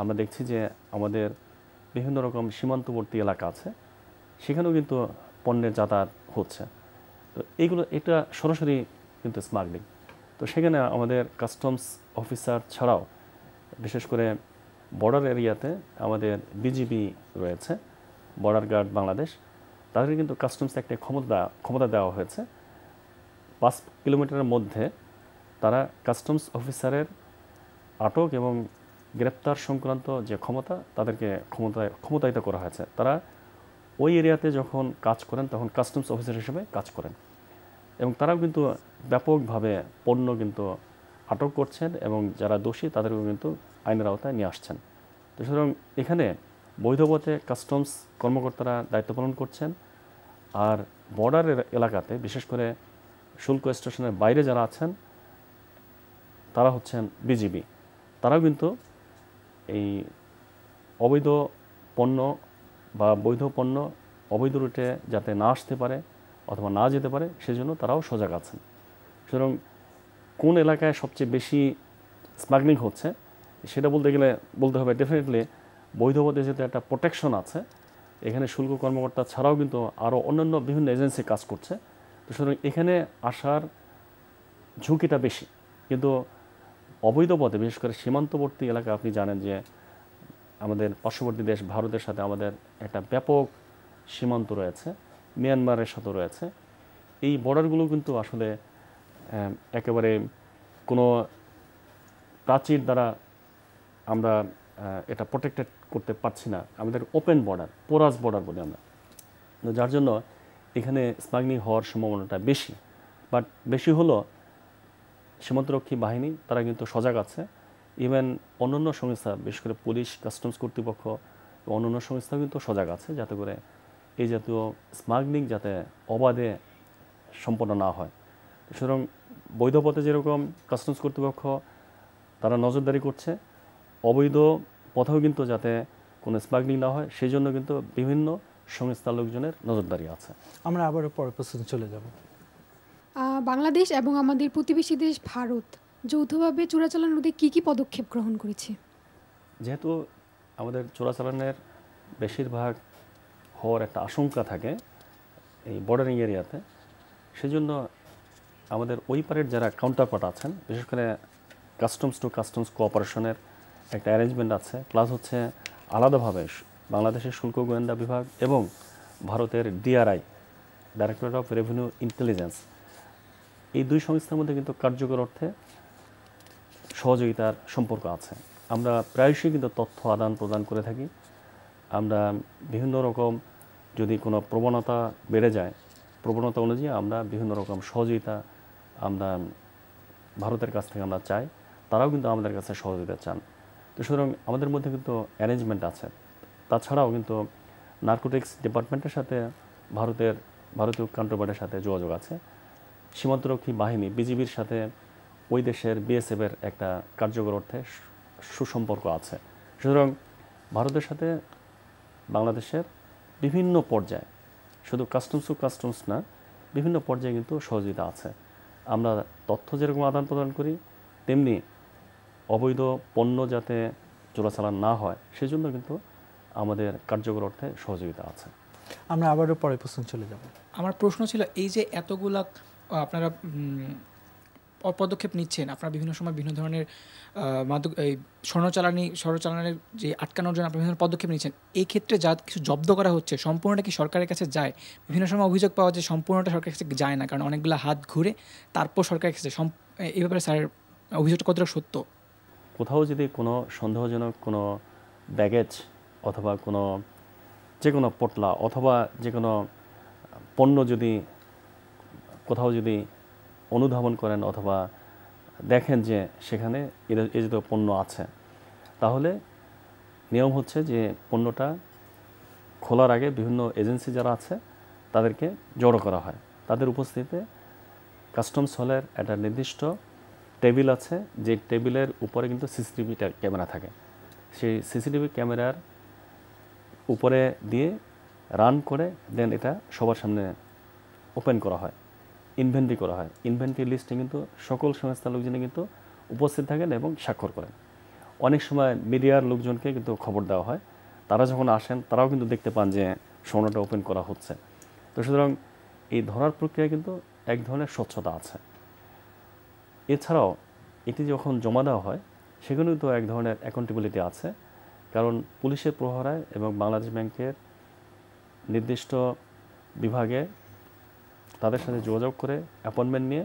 আমরা দেখছি যে আমাদের বিভিন্ন রকম সীমান্তবর্তী এলাকা আছে, সেখানেও কিন্তু পণ্যের যাতায়াত হচ্ছে। তো এটা সরাসরি কিন্তু স্মাগলিং। তো সেখানে আমাদের কাস্টমস অফিসার ছাড়াও বিশেষ করে বর্ডার এরিয়াতে আমাদের বিজিবি রয়েছে, বর্ডার গার্ড বাংলাদেশ, তাদের কিন্তু কাস্টমস একটা ক্ষমতা দেওয়া হয়েছে। 5 কিলোমিটারের মধ্যে তারা কাস্টমস অফিসারের আটক এবং গ্রেপ্তার সংক্রান্ত যে ক্ষমতা, তাদেরকে ক্ষমতায়িত করা হয়েছে। তারা ওই এরিয়াতে যখন কাজ করেন তখন কাস্টমস অফিসার হিসেবে কাজ করেন, এবং তারাও কিন্তু ব্যাপকভাবে পণ্য কিন্তু আটক করছেন এবং যারা দোষী তাদেরকেও কিন্তু আইনের আওতায় নিয়ে আসছেন। তো সুতরাং এখানে বৈধ পথে কাস্টমস কর্মকর্তারা দায়িত্ব পালন করছেন। আর বর্ডার এলাকাতে বিশেষ করে শুল্ক স্টেশনের বাইরে যারা আছেন তারা হচ্ছেন বিজিবি। তারাও কিন্তু এই অবৈধ পণ্য বা বৈধ পণ্য অবৈধ রুটে যাতে না আসতে পারে অথবা না যেতে পারে সেজন্য তারাও সজাগ আছেন। সুতরাং কোন এলাকায় সবচেয়ে বেশি স্মাগলিং হচ্ছে সেটা বলতে হবে ডেফিনেটলি বৈধ পথে যেহেতু একটা প্রোটেকশন আছে, এখানে শুল্ক কর্মকর্তা ছাড়াও কিন্তু আরও অন্যান্য বিভিন্ন এজেন্সি কাজ করছে। তো সুতরাং এখানে আসার ঝুঁকিটা বেশি। কিন্তু অবৈধ পথে বিশেষ করে সীমান্তবর্তী এলাকা, আপনি জানেন যে আমাদের পার্শ্ববর্তী দেশ ভারতের সাথে আমাদের একটা ব্যাপক সীমান্ত রয়েছে, মিয়ানমারের সাথে রয়েছে। এই বর্ডারগুলো কিন্তু আসলে একেবারে কোনো প্রাচীর দ্বারা আমরা এটা প্রোটেক্টেড করতে পারছি না। আমাদের ওপেন বর্ডার, পোরাস বর্ডার বলি আমরা, যার জন্য এখানে স্মাগলিং হওয়ার সম্ভাবনাটা বেশি। বাট বেশি হলো সীমান্তরক্ষী বাহিনী তারা কিন্তু সজাগ আছে। ইভেন অন্যান্য সংস্থা, বিশেষ করে পুলিশ, কাস্টমস কর্তৃপক্ষ, অন্যান্য সংস্থাও কিন্তু সজাগ আছে যাতে করে এই জাতীয় স্মাগলিং যাতে অবাধে সম্পন্ন না হয়। সুতরাং বৈধ পথে যেরকম কাস্টমস কর্তৃপক্ষ তারা নজরদারি করছে, অবৈধ পথেও কিন্তু যাতে কোনো স্মাগলিং না হয় সেই জন্য কিন্তু বিভিন্ন সংস্থার লোকজনের নজরদারি আছে। আমরা আবারও পরের প্রশ্ন চলে যাব। বাংলাদেশ এবং আমাদের প্রতিবেশী দেশ ভারত যৌথভাবে চোরাচালান রোধে কী কী পদক্ষেপ গ্রহণ করেছে? যেহেতু আমাদের চোরাচালানের বেশিরভাগ হওয়ার একটা আশঙ্কা থাকে এই বর্ডারিং এরিয়াতে, সেজন্য আমাদের ওই পারের যারা কাউন্টার পার্ট আছেন, বিশেষ করে কাস্টমস টু কাস্টমস কোঅপারেশনের একটা অ্যারেঞ্জমেন্ট আছে, প্লাস হচ্ছে আলাদাভাবে বাংলাদেশের শুল্ক গোয়েন্দা বিভাগ এবং ভারতের ডিআরআই, ডাইরেক্টরেট অফ রেভিনিউ ইন্টেলিজেন্স, এই দুই সংস্থার মধ্যে কিন্তু কার্যকর অর্থে সহযোগিতার সম্পর্ক আছে। আমরা প্রায়শই কিন্তু তথ্য আদান প্রদান করে থাকি। আমরা বিভিন্ন রকম যদি কোনো প্রবণতা বেড়ে যায়, প্রবণতা অনুযায়ী আমরা বিভিন্ন রকম সহযোগিতা আমরা ভারতের কাছ থেকে আমরা চাই, তারাও কিন্তু আমাদের কাছে সহযোগিতা চান। তো সুতরাং আমাদের মধ্যে কিন্তু অ্যারেঞ্জমেন্ট আছে। তাছাড়াও কিন্তু নার্কোটিক্স ডিপার্টমেন্টের সাথে ভারতীয় কাউন্টারপার্টের সাথে যোগাযোগ আছে। সীমান্তরক্ষী বাহিনী বিজিবির সাথে ওই দেশের বিএসএফের একটা কার্যকর অর্থে সুসম্পর্ক আছে। সুতরাং ভারতের সাথে বাংলাদেশের বিভিন্ন পর্যায়ে, শুধু কাস্টমস টু কাস্টমস না, বিভিন্ন পর্যায়ে কিন্তু সহযোগিতা আছে। আমরা তথ্য যেরকম আদান প্রদান করি, তেমনি অবৈধ পণ্য যাতে চোরাচালান না হয় সেজন্য কিন্তু আমাদের কার্যকর অর্থে সহযোগিতা আছে। আমরা আবারও পরের প্রশ্ন চলে যাব। আমার প্রশ্ন ছিল, এই যে এতগুলা আপনারা পদক্ষেপ নিচ্ছেন, আপনারা বিভিন্ন সময় বিভিন্ন ধরনের মাদক এই স্বর্ণচালানের যে আটকানোর জন্য আপনারা বিভিন্ন পদক্ষেপ নিচ্ছেন, এই ক্ষেত্রে যা কিছু জব্দ করা হচ্ছে সম্পূর্ণটা কি সরকারের কাছে যায়? বিভিন্ন সময় অভিযোগ পাওয়া যায় সম্পূর্ণটা সরকারের কাছে যায় না, কারণ অনেকগুলো হাত ঘুরে তারপর সরকারের কাছে। এই ব্যাপারে স্যারের অভিযোগটা কতটা সত্য? কোথাও যদি কোনো সন্দেহজনক কোনো ব্যাগেজ অথবা যে কোনো পটলা অথবা যে কোনো পণ্য যদি কোথাও যদি অনুধাবন করেন অথবা দেখেন যে সেখানে এই জাতীয় পণ্য আছে, তাহলে নিয়ম হচ্ছে যে পণ্যটা খোলার আগে বিভিন্ন এজেন্সি যারা আছে তাদেরকে জড়ো করা হয়। তাদের উপস্থিতিতে কাস্টমস হলের একটা নির্দিষ্ট টেবিল আছে, যে টেবিলের উপরে কিন্তু সিসিটিভি ক্যামেরা থাকে। সেই সিসিটিভি ক্যামেরার উপরে দিয়ে রান করে দেন এটা সবার সামনে ওপেন করা হয়, ইনভেন্টরি করা হয়। ইনভেন্টরি লিস্টে কিন্তু সকল সংস্থার লোকজনে কিন্তু উপস্থিত থাকেন এবং স্বাক্ষর করেন। অনেক সময় মিডিয়ার লোকজনকে কিন্তু খবর দেওয়া হয়, তারা যখন আসেন তারাও কিন্তু দেখতে পান যে স্বর্ণটা ওপেন করা হচ্ছে। তো সুতরাং এই ধরার প্রক্রিয়া কিন্তু এক ধরনের স্বচ্ছতা আছে। এছাড়াও এটি যখন জমা দেওয়া হয় সেখানেও তো এক ধরনের অ্যাকাউন্টেবিলিটি আছে, কারণ পুলিশের প্রহরায় এবং বাংলাদেশ ব্যাংকের নির্দিষ্ট বিভাগে তাদের সাথে যোগাযোগ করে অ্যাপয়েন্টমেন্ট নিয়ে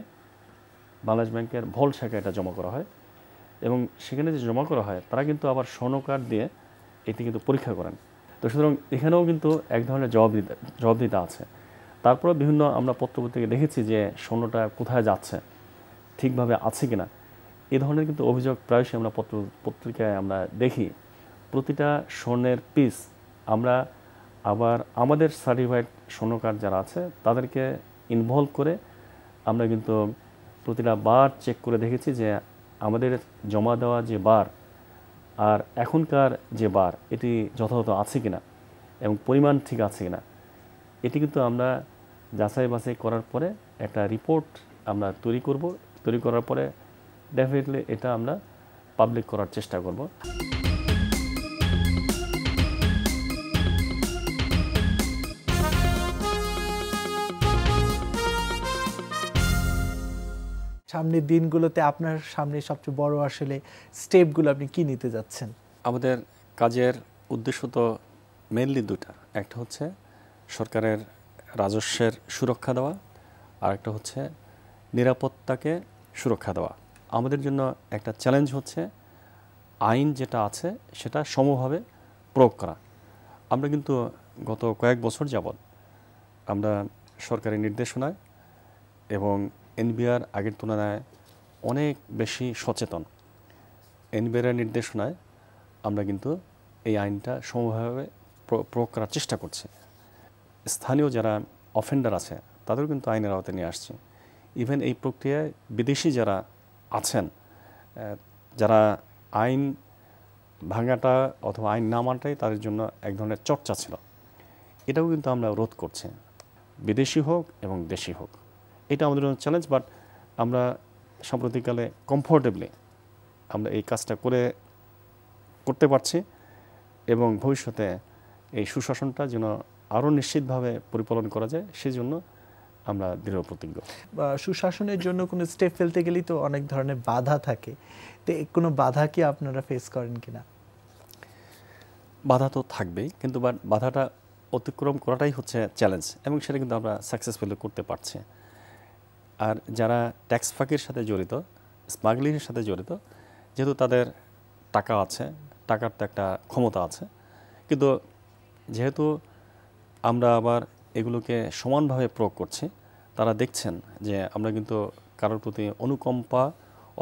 বাংলাদেশ ব্যাংকের ভল্ট শাখায় এটা জমা করা হয়, এবং সেখানে যে জমা করা হয় তারা কিন্তু আবার স্বর্ণকার্ড দিয়ে এটি কিন্তু পরীক্ষা করেন। তো সুতরাং এখানেও কিন্তু এক ধরনের জবাবদিহিতা আছে। তারপরে বিভিন্ন আমরা পত্রপত্রিকায় দেখেছি যে স্বর্ণটা কোথায় যাচ্ছে, ঠিকভাবে আছে কিনা, এই ধরনের কিন্তু অভিযোগ প্রায়শই আমরা পত্রিকায় আমরা দেখি। প্রতিটা স্বর্ণের পিস আমরা আবার আমাদের সার্টিফাইড স্বর্ণকার যারা আছে তাদেরকে ইনভলভ করে আমরা কিন্তু প্রতিটা বার চেক করে দেখেছি যে আমাদের জমা দেওয়া যে বার আর এখনকার যে বার এটি যথাযথ আছে কিনা এবং পরিমাণ ঠিক আছে কিনা, এটি কিন্তু আমরা যাচাই বাছাই করার পরে একটা রিপোর্ট আমরা তৈরি করব। তৈরি করার পরে ডেফিনেটলি এটা আমরা পাবলিক করার চেষ্টা করব। সামনের দিনগুলোতে আপনার সামনে সবচেয়ে বড় আসলে স্টেপগুলো আপনি কি নিতে যাচ্ছেন? আমাদের কাজের উদ্দেশ্য তো মেইনলি দুটা, একটা হচ্ছে সরকারের রাজস্বের সুরক্ষা দেওয়া, আর একটা হচ্ছে নিরাপত্তাকে সুরক্ষা দেওয়া। আমাদের জন্য একটা চ্যালেঞ্জ হচ্ছে আইন যেটা আছে সেটা সমভাবে প্রয়োগ করা। আমরা কিন্তু গত কয়েক বছর যাবৎ আমরা সরকারি নির্দেশনায় এবং এনবিআর আগের তুলনায় অনেক বেশি সচেতন। এনবিআর নির্দেশনায় আমরা কিন্তু এই আইনটা সমভাবে প্রয়োগ করার চেষ্টা করছি। স্থানীয় যারা অফেন্ডার আছে তাদেরও কিন্তু আইনের আওতায় নিয়ে আসছে। ইভেন এই প্রক্রিয়ায় বিদেশি যারা আছেন, যারা আইন ভাঙাটা অথবা আইন না মানাটাই তাদের জন্য এক ধরনের চর্চা ছিল, এটাও কিন্তু আমরা রোধ করছি, বিদেশি হোক এবং দেশি হোক। এটা আমাদের জন্য চ্যালেঞ্জ, বাট আমরা সাম্প্রতিককালে কমফোর্টেবলি আমরা এই কাজটা করতে পারছি এবং ভবিষ্যতে এই সুশাসনটা যেন আরও নিশ্চিতভাবে পরিপালন করা যায় সেজন্য আমরা দৃঢ় প্রতিজ্ঞ। সুশাসনের জন্য কোনো স্টেপ ফেলতে গেলেই তো অনেক ধরনের বাধা থাকে, তো কোনো বাধা কি আপনারা ফেস করেন কিনা? বাধা তো থাকবেই, কিন্তু বাধাটা অতিক্রম করাটাই হচ্ছে চ্যালেঞ্জ এবং সেটা কিন্তু আমরা সাকসেসফুলি করতে পারছি। আর যারা ট্যাক্স ফাঁকির সাথে জড়িত, স্মাগলিংয়ের সাথে জড়িত, যেহেতু তাদের টাকা আছে, টাকার তো একটা ক্ষমতা আছে, কিন্তু যেহেতু আমরা আবার এগুলোকে সমানভাবে প্রয়োগ করছি, তারা দেখছেন যে আমরা কিন্তু কারোর প্রতি অনুকম্পা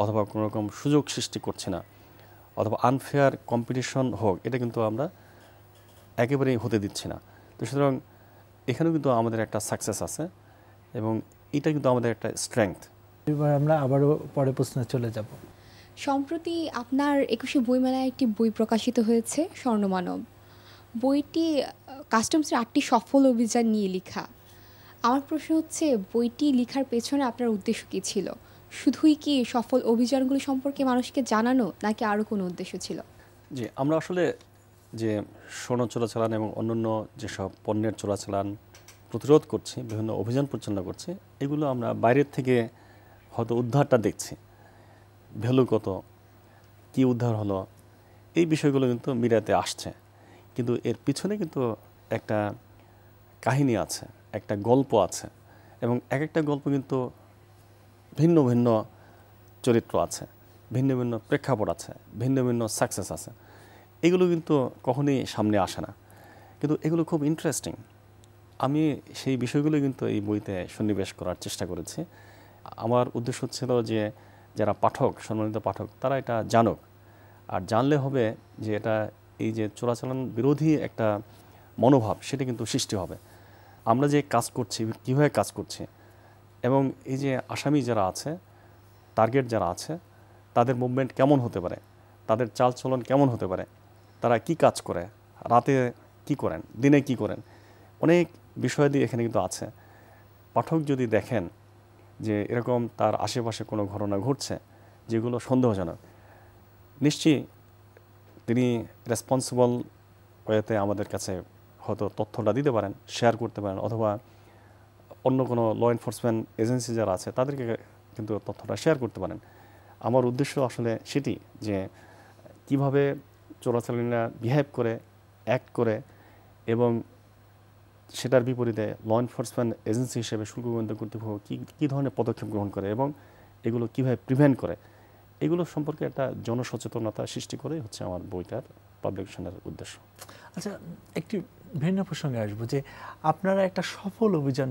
অথবা কোনো রকম সুযোগ সৃষ্টি করছি না, অথবা আনফেয়ার কম্পিটিশন হোক, এটা কিন্তু আমরা একেবারেই হতে দিচ্ছি না। তো সুতরাং এখানেও কিন্তু আমাদের একটা সাকসেস আছে এবং এটা কিন্তু আমাদের একটা স্ট্রেংথ। এবার আমরা আবারও পরে প্রশ্নে চলে যাব। সম্প্রতি আপনার 21শে বইমেলায় একটি বই প্রকাশিত হয়েছে, স্বর্ণমানব। বইটি কাস্টমসের 8টি সফল অভিযান নিয়ে লেখা। আমার প্রশ্ন হচ্ছে, বইটি লেখার পেছনে আপনার উদ্দেশ্য কী ছিল? শুধুই কি সফল অভিযানগুলো সম্পর্কে মানুষকে জানানো, নাকি আরও কোনো উদ্দেশ্য ছিল? জি, আমরা আসলে যে স্বর্ণ চোরাচালান এবং অন্যান্য যেসব পণ্যের চোরাচালান প্রতিরোধ করছি, বিভিন্ন অভিযান পরিচালনা করছি, এগুলো আমরা বাইরের থেকে হয়তো উদ্ধারটা দেখছি, ভ্যালু কত, কী উদ্ধার হলো, এই বিষয়গুলো কিন্তু মিডিয়াতে আসছে, কিন্তু এর পিছনে কিন্তু একটা কাহিনী আছে, একটা গল্প আছে এবং এক একটা গল্প কিন্তু ভিন্ন ভিন্ন চরিত্র আছে, ভিন্ন ভিন্ন প্রেক্ষাপট আছে, ভিন্ন ভিন্ন সাকসেস আছে। এগুলো কিন্তু কখনোই সামনে আসে না, কিন্তু এগুলো খুব ইন্টারেস্টিং। আমি সেই বিষয়গুলো কিন্তু এই বইতে সন্নিবেশ করার চেষ্টা করেছি। আমার উদ্দেশ্য ছিল যে যারা পাঠক, সম্মানিত পাঠক, তারা এটা জানুক, আর জানলে হবে যে এটা এই যে চোরাচালান বিরোধী একটা মনোভাব, সেটা কিন্তু সৃষ্টি হবে। আমরা যে কাজ করছি, কীভাবে কাজ করছি, এবং এই যে আসামি যারা আছে, টার্গেট যারা আছে, তাদের মুভমেন্ট কেমন হতে পারে, তাদের চালচলন কেমন হতে পারে, তারা কি কাজ করে, রাতে কি করেন, দিনে কি করেন, অনেক বিষয়াদি এখানে কিন্তু আছে। পাঠক যদি দেখেন যে এরকম তার আশেপাশে কোনো ঘটনা ঘটছে যেগুলো সন্দেহজনক, নিশ্চয়ই তিনি রেসপন্সিবল ওয়েতে আমাদের কাছে হয়তো তথ্যটা দিতে পারেন, শেয়ার করতে পারেন, অথবা অন্য কোনো ল এনফোর্সমেন্ট এজেন্সি যারা আছে তাদেরকে কিন্তু তথ্যটা শেয়ার করতে পারেন। আমার উদ্দেশ্য আসলে সেটি যে কিভাবে চোরাচালানিরা বিহেভ করে, অ্যাক্ট করে, এবং সেটার বিপরীতে ল এনফোর্সমেন্ট এজেন্সি হিসেবে শুল্ক গোয়েন্দা কর্তৃপক্ষ কী ধরনের পদক্ষেপ গ্রহণ করে এবং এগুলো কীভাবে প্রিভেন্ট করে, এগুলো সম্পর্কে একটা জনসচেতনতা সৃষ্টি করেই হচ্ছে আমার বইটার পাবলিকেশনের উদ্দেশ্য। আচ্ছা, একটি ভিন্ন প্রসঙ্গে আসবো যে আপনারা একটা সফল অভিযান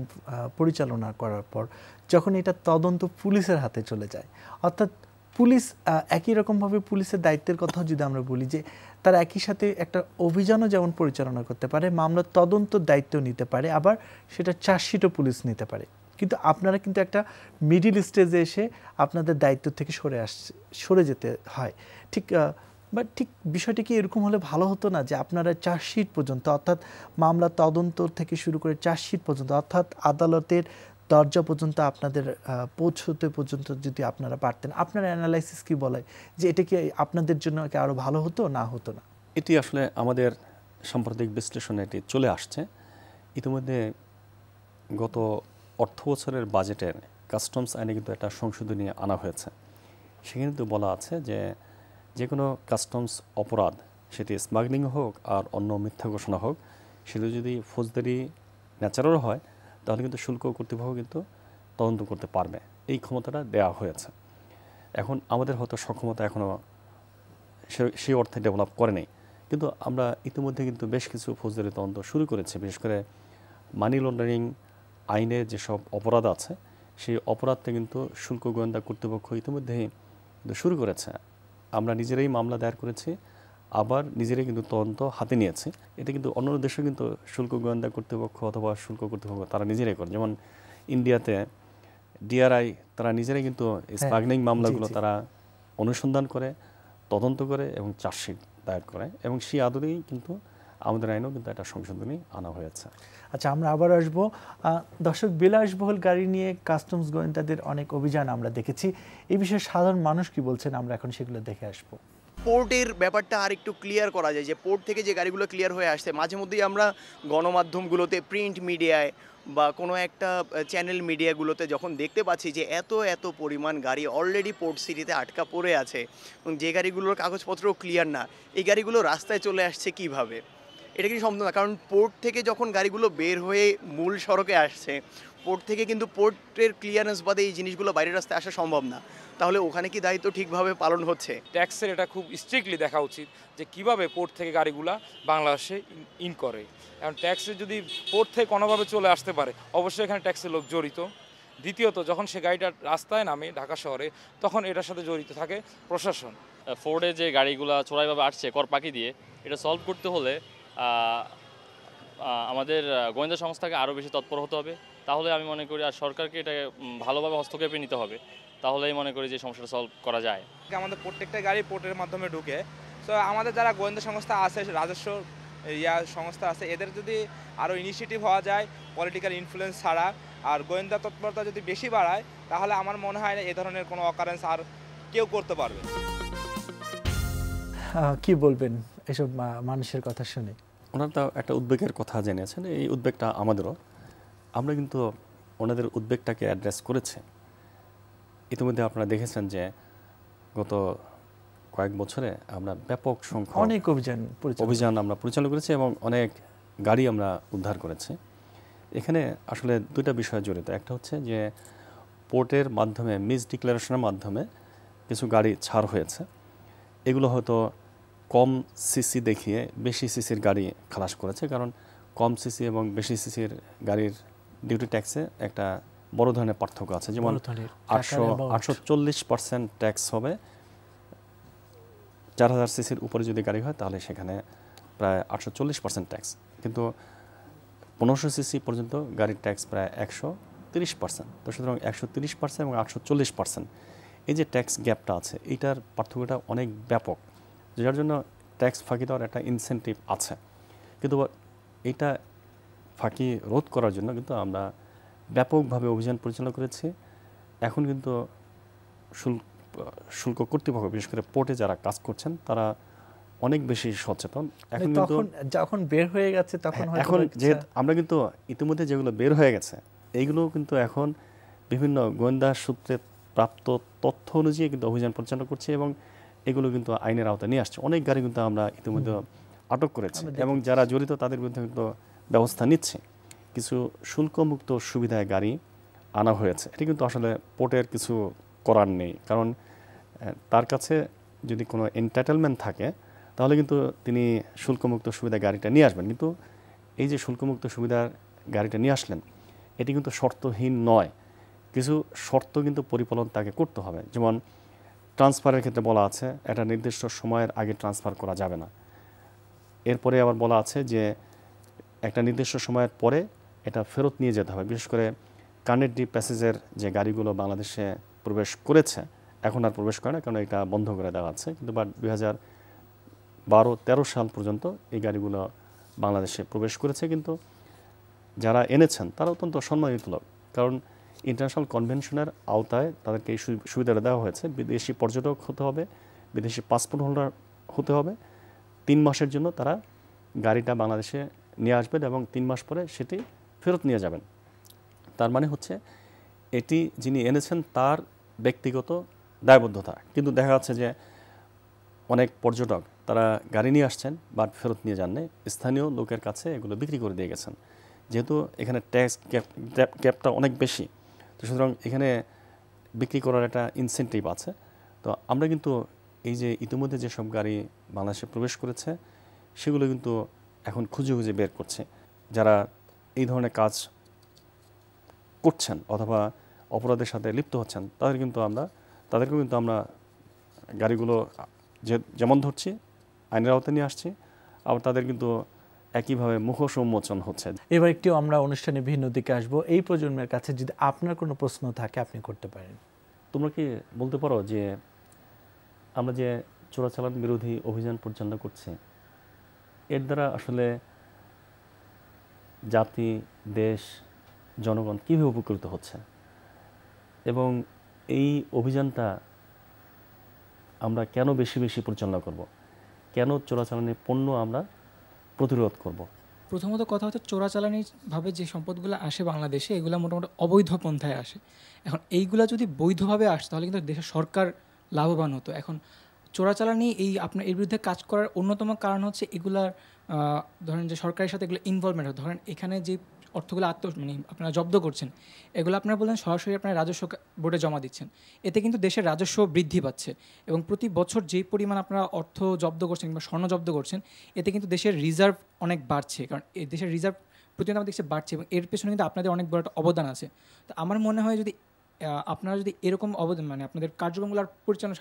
পরিচালনা করার পর যখন এটা তদন্ত পুলিশের হাতে চলে যায়, অর্থাৎ পুলিশ একই রকমভাবে পুলিশের দায়িত্বের কথাও যদি আমরা বলি যে তারা একই সাথে একটা অভিযানও যেমন পরিচালনা করতে পারে, মামলার তদন্তর দায়িত্ব নিতে পারে, আবার সেটা চার্জশিটও পুলিশ নিতে পারে, কিন্তু আপনারা কিন্তু একটা মিডিল স্টেজে এসে আপনাদের দায়িত্ব থেকে সরে যেতে হয়। ঠিক বিষয়টি কি এরকম হলে ভালো হতো না যে আপনারা চার্জশিট পর্যন্ত, অর্থাৎ মামলা তদন্ত থেকে শুরু করে চার্জশিট পর্যন্ত, অর্থাৎ আদালতের দরজা পর্যন্ত আপনাদের পৌঁছতে পর্যন্ত যদি আপনারা পারতেন? আপনার অ্যানালাইসিস কি বলে যে এটা কি আপনাদের জন্য কি আরও ভালো হতো না হতো না? এটি আসলে আমাদের সাম্প্রতিক বিশ্লেষণে এটি চলে আসছে। ইতিমধ্যে গত অর্থ বছরের বাজেটের কাস্টমস আইনে কিন্তু একটা সংশোধনী আনা হয়েছে। সেখানে তো বলা আছে যে কোনো কাস্টমস অপরাধ, সেটি স্মাগলিং হোক আর অন্য মিথ্যা ঘোষণা হোক, সেটা যদি ফৌজদারি ন্যাচারেরও হয় তাহলে কিন্তু শুল্ক কর্তৃপক্ষ কিন্তু তদন্ত করতে পারবে, এই ক্ষমতাটা দেওয়া হয়েছে। এখন আমাদের হয়তো সক্ষমতা এখনও সেই অর্থে ডেভেলপ করে নেই, কিন্তু আমরা ইতিমধ্যে কিন্তু বেশ কিছু ফৌজদারি তদন্ত শুরু করেছি, বিশেষ করে মানি লন্ডারিং আইনে যেসব অপরাধ আছে সেই অপরাধটা কিন্তু শুল্ক গোয়েন্দা কর্তৃপক্ষ ইতিমধ্যেই শুরু করেছে। আমরা নিজেরাই মামলা দায়ের করেছি, আবার নিজেরাই কিন্তু তদন্ত হাতে নিয়েছি। এটা কিন্তু অন্য দেশে কিন্তু শুল্ক গোয়েন্দা কর্তৃপক্ষ অথবা শুল্ক কর্তৃপক্ষ তারা নিজেরাই করে। যেমন ইন্ডিয়াতে ডিআরআই তারা নিজেরাই কিন্তু স্মাগলিং মামলাগুলো তারা অনুসন্ধান করে, তদন্ত করে এবং চার্জশিট দায়ের করে, এবং সেই আদরেই কিন্তু আমাদের আইনেও কিন্তু একটা সংশোধনী আনা হয়েছে। আচ্ছা, আমরা আবার আসবো। দর্শক, বিলাসবহুল গাড়ি নিয়ে কাস্টমস গোয়েন্দাদের অনেক অভিযান আমরা দেখেছি। এই বিষয়ে সাধারণ মানুষ কি বলছেন আমরা এখন সেগুলো দেখে আসবো। পোর্টের ব্যাপারটা আর একটু ক্লিয়ার করা যায়, যে পোর্ট থেকে যে গাড়িগুলো ক্লিয়ার হয়ে আসছে, মাঝে মধ্যেই আমরা গণমাধ্যমগুলোতে, প্রিন্ট মিডিয়ায় বা কোনো একটা চ্যানেল মিডিয়াগুলোতে যখন দেখতে পাচ্ছি যে এত এত পরিমাণ গাড়ি অলরেডি পোর্ট সিটিতে আটকা পড়ে আছে, এবং যে গাড়িগুলোর কাগজপত্রও ক্লিয়ার না, এই গাড়িগুলো রাস্তায় চলে আসছে কিভাবে? এটা কিন্তু সম্ভব না, কারণ পোর্ট থেকে যখন গাড়িগুলো বের হয়ে মূল সড়কে আসছে, পোর্ট থেকে কিন্তু পোর্টের ক্লিয়ারেন্স বাদে এই জিনিসগুলো বাইরের রাস্তায় আসা সম্ভব না। তাহলে ওখানে কি দায়িত্ব ঠিকভাবে পালন হচ্ছে? ট্যাক্সের এটা খুব স্ট্রিক্টলি দেখা উচিত যে কিভাবে পোর্ট থেকে গাড়িগুলা বাংলাদেশে ইন করে। এখন ট্যাক্সে যদি পোর্ট থেকে কোনোভাবে চলে আসতে পারে, অবশ্যই এখানে ট্যাক্সের লোক জড়িত। দ্বিতীয়ত, যখন সে গাড়িটা রাস্তায় নামে ঢাকা শহরে, তখন এটার সাথে জড়িত থাকে প্রশাসন। ফোর্ডে যে গাড়িগুলা চোরাইভাবে আসছে কর পাকি দিয়ে, এটা সলভ করতে হলে আমাদের গোয়েন্দা সংস্থাকে আরও বেশি তৎপর হতে হবে। তাহলে আমি মনে করি, আর সরকারকে এটা ভালোভাবে হস্তক্ষেপে নিতে হবে, তাহলেই মনে করি যে সমস্যাটা সলভ করা যায়। আমাদের প্রত্যেকটা গাড়ি পোর্টের মাধ্যমে ঢুকে, সো আমাদের যারা গোয়েন্দা সংস্থা আছে, রাজস্ব সংস্থা আছে, এদের যদি আরও ইনিশিয়েটিভ হওয়া যায় পলিটিক্যাল ইনফ্লুয়েন্স ছাড়া, আর গোয়েন্দা তৎপরতা যদি বেশি বাড়ায়, তাহলে আমার মনে হয় না এ ধরনের কোনো অকারেন্স আর কেউ করতে পারবে। কি বলবেন এসব মানুষের কথা শুনে? ওনারা তো একটা উদ্বেগের কথা জেনেছেন, এই উদ্বেগটা আমাদেরও। আমরা কিন্তু ওনাদের উদ্বেগটাকে অ্যাড্রেস করেছে। ইতিমধ্যে আপনারা দেখেছেন যে গত কয়েক বছরে আমরা ব্যাপক সংখ্যক অনেক অভিযান আমরা পরিচালনা করেছি এবং অনেক গাড়ি আমরা উদ্ধার করেছি। এখানে আসলে দুইটা বিষয় জড়িত। একটা হচ্ছে যে পোর্টের মাধ্যমে মিস ডিক্লারেশনের মাধ্যমে কিছু গাড়ি ছাড় হয়েছে। এগুলো হয়তো কম সিসি দেখিয়ে বেশি সিসির গাড়ি খালাস করেছে, কারণ কম সিসি এবং বেশি সিসির গাড়ির ডিউটি ট্যাক্সে একটা বড় ধরনের পার্থক্য আছে। যেমন 840% ট্যাক্স হবে 4000 সিসির উপরে যদি গাড়ি হয়, তাহলে সেখানে প্রায় 840% ট্যাক্স। কিন্তু 1500 সিসি পর্যন্ত গাড়ির ট্যাক্স প্রায় 130%। তো সুতরাং 130% এবং 840%, এই যে ট্যাক্স গ্যাপটা আছে, এইটার পার্থক্যটা অনেক ব্যাপক, যার জন্য ট্যাক্স ফাঁকি দেওয়ার একটা ইনসেন্টিভ আছে। কিন্তু এটা ফাঁকি রোধ করার জন্য কিন্তু আমরা ব্যাপকভাবে অভিযান পরিচালনা করেছি। এখন কিন্তু শুল্ক কর্তৃপক্ষ, বিশেষ করে পোর্টে যারা কাজ করছেন, তারা অনেক বেশি সচেতন। এখন কিন্তু যখন বের হয়ে গেছে তখন যে আমরা কিন্তু ইতিমধ্যে যেগুলো বের হয়ে গেছে, এইগুলো কিন্তু এখন বিভিন্ন গোয়েন্দা সূত্রে প্রাপ্ত তথ্য অনুযায়ী কিন্তু অভিযান পরিচালনা করছি এবং এগুলো কিন্তু আইনের আওতায় নিয়ে আসছে। অনেক গাড়ি কিন্তু আমরা ইতিমধ্যে আটক করেছি এবং যারা জড়িত তাদের বিরুদ্ধে কিন্তু ব্যবস্থা নিচ্ছে। কিছু শুল্কমুক্ত সুবিধায় গাড়ি আনা হয়েছে। এটি কিন্তু আসলে পোর্টের কিছু করার নেই, কারণ তার কাছে যদি কোনো এন্টাইটেলমেন্ট থাকে তাহলে কিন্তু তিনি শুল্কমুক্ত সুবিধা গাড়িটা নিয়ে আসবেন। কিন্তু এই যে শুল্কমুক্ত সুবিধার গাড়িটা নিয়ে আসলেন, এটি কিন্তু শর্তহীন নয়। কিছু শর্ত কিন্তু পরিপালন তাকে করতে হবে। যেমন ট্রান্সফারের ক্ষেত্রে বলা আছে একটা নির্দিষ্ট সময়ের আগে ট্রান্সফার করা যাবে না। এরপরে আবার বলা আছে যে একটা নির্দিষ্ট সময়ের পরে এটা ফেরত নিয়ে যেতে হবে। বিশেষ করে কানেক্টিভ প্যাসেজের যে গাড়িগুলো বাংলাদেশে প্রবেশ করেছে, এখন আর প্রবেশ করে না, কারণ এটা বন্ধ করে দেওয়া আছে। কিন্তু 2012-13 সাল পর্যন্ত এই গাড়িগুলো বাংলাদেশে প্রবেশ করেছে। কিন্তু যারা এনেছেন তারা অত্যন্ত সম্মানিত লোক, কারণ ইন্টারন্যাশনাল কনভেনশনের আওতায় তাদেরকে এই সুবিধাটা দেওয়া হয়েছে। বিদেশি পর্যটক হতে হবে, বিদেশি পাসপোর্ট হোল্ডার হতে হবে। 3 মাসের জন্য তারা গাড়িটা বাংলাদেশে নিয়ে আসবেন এবং 3 মাস পরে সেটি ফেরত নিয়ে যাবেন। তার মানে হচ্ছে এটি যিনি এনেছেন তার ব্যক্তিগত দায়বদ্ধতা। কিন্তু দেখা যাচ্ছে যে অনেক পর্যটক তারা গাড়ি নিয়ে আসছেন বাট ফেরত নিয়ে যান নাই, স্থানীয় লোকের কাছে এগুলো বিক্রি করে দিয়ে গেছেন। যেহেতু এখানে ট্যাক্স গ্যাপটা অনেক বেশি, তো সুতরাং এখানে বিক্রি করার একটা ইনসেন্টিভ আছে। তো আমরা কিন্তু এই যে ইতিমধ্যে যেসব গাড়ি বাংলাদেশে প্রবেশ করেছে সেগুলো কিন্তু এখন খুঁজে খুঁজে বের করছে। যারা এই ধরনের কাজ করছেন অথবা অপরাধের সাথে লিপ্ত হচ্ছেন তাদেরকেও কিন্তু আমরা গাড়িগুলো যেমন ধরছি আইনের আওতায় নিয়ে আসছি, আবার তাদের কিন্তু একইভাবে মুখোশ উন্মোচন হচ্ছে। এবার একটু আমরা অনুষ্ঠানে ভিন্ন দিকে আসবো। এই প্রজন্মের কাছে যদি আপনার কোনো প্রশ্ন থাকে আপনি করতে পারেন। তোমরা কি বলতে পারো যে আমরা যে চোরাচালান বিরোধী অভিযান পরিচালনা করছি এর দ্বারা আসলে জাতি, দেশ, জনগণ কীভাবে উপকৃত হচ্ছে, এবং এই অভিযানটা আমরা কেন বেশি বেশি পরিচালনা করব, কেন চোরাচালানের পণ্য আমরা প্রতিরোধ করব? প্রথমত কথা হচ্ছে চোরাচালানিভাবে যে সম্পদগুলো আসে বাংলাদেশে এগুলো মোটামুটি অবৈধ পন্থায় আসে। এখন এইগুলা যদি বৈধভাবে আসে তাহলে কিন্তু দেশের সরকার লাভবান হতো। এখন চোরাচালানি আপনার এর বিরুদ্ধে কাজ করার অন্যতম কারণ হচ্ছে এগুলার ধরেন যে সরকারের সাথে এগুলো ইনভলভমেন্ট হয়। ধরেন এখানে যে অর্থগুলো আপনারা জব্দ করছেন এগুলো আপনারা বললেন সরাসরি আপনারা রাজস্ব বোর্ডে জমা দিচ্ছেন, এতে কিন্তু দেশের রাজস্ব বৃদ্ধি পাচ্ছে এবং প্রতি বছর যে পরিমাণ আপনারা অর্থ জব্দ করছেন কিংবা স্বর্ণ জব্দ করছেন এতে কিন্তু দেশের রিজার্ভ অনেক বাড়ছে, কারণ এই দেশের রিজার্ভ প্রতিদিন আমাদের দেশে বাড়ছে এবং এর পেছনে কিন্তু আপনাদের অনেক বড় একটা অবদান আছে। তো আমার মনে হয় যদি আপনারা যদি এরকম অবদান আপনাদের কার্যক্রমগুলোর পরিচালনা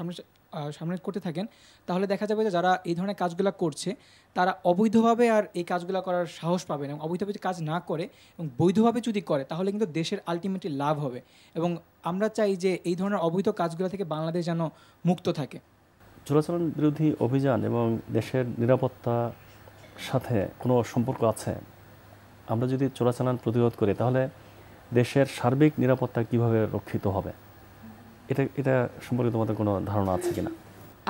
সামনে করতে থাকেন তাহলে দেখা যাবে যে যারা এই ধরনের কাজগুলো করছে তারা অবৈধভাবে আর এই কাজগুলো করার সাহস পাবেন, এবং অবৈধভাবে যদি কাজ না করে এবং বৈধভাবে যদি করে তাহলে কিন্তু দেশের আলটিমেটলি লাভ হবে। এবং আমরা চাই যে এই ধরনের অবৈধ কাজগুলো থেকে বাংলাদেশ যেন মুক্ত থাকে। চোরাচালান বিরোধী অভিযান এবং দেশের নিরাপত্তার সাথে কোনো সম্পর্ক আছে? আমরা যদি চোরাচালান প্রতিরোধ করি তাহলে দেশের সার্বিক নিরাপত্তা কিভাবে রক্ষিত হবে, এটা সম্পর্কে তোমাদের কোনো ধারণা আছে কিনা?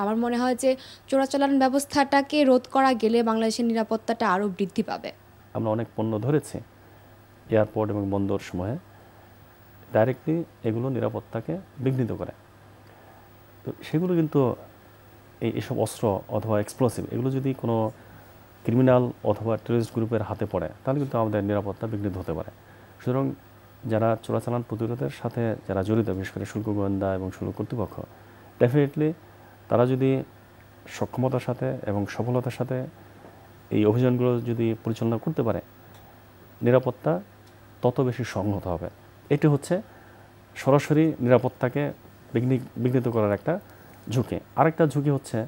আমার মনে হয় যে চোরাচালান ব্যবস্থাটাকে রোধ করা গেলে বাংলাদেশের নিরাপত্তাটা আরও বৃদ্ধি পাবে। আমরা অনেক পণ্য ধরেছি এয়ারপোর্ট এবং বন্দর সময়ে, ডাইরেক্টলি এগুলো নিরাপত্তাকে বিঘ্নিত করে। তো সেগুলো কিন্তু এইসব অস্ত্র অথবা এক্সপ্লোসিভ এগুলো যদি কোনো ক্রিমিনাল অথবা টেররিস্ট গ্রুপের হাতে পড়ে তাহলে কিন্তু আমাদের নিরাপত্তা বিঘ্নিত হতে পারে। সুতরাং যারা চোরাচালান প্রতিরোধের সাথে যারা জড়িত, বিশেষ করে শুল্ক গোয়েন্দা এবং শুল্ক কর্তৃপক্ষ, ডেফিনেটলি তারা যদি সক্ষমতার সাথে এবং সফলতার সাথে এই অভিযানগুলো যদি পরিচালনা করতে পারে নিরাপত্তা তত বেশি সংহত হবে। এটি হচ্ছে সরাসরি নিরাপত্তাকে বিঘ্নিত করার একটা ঝুঁকি। আরেকটা ঝুঁকি হচ্ছে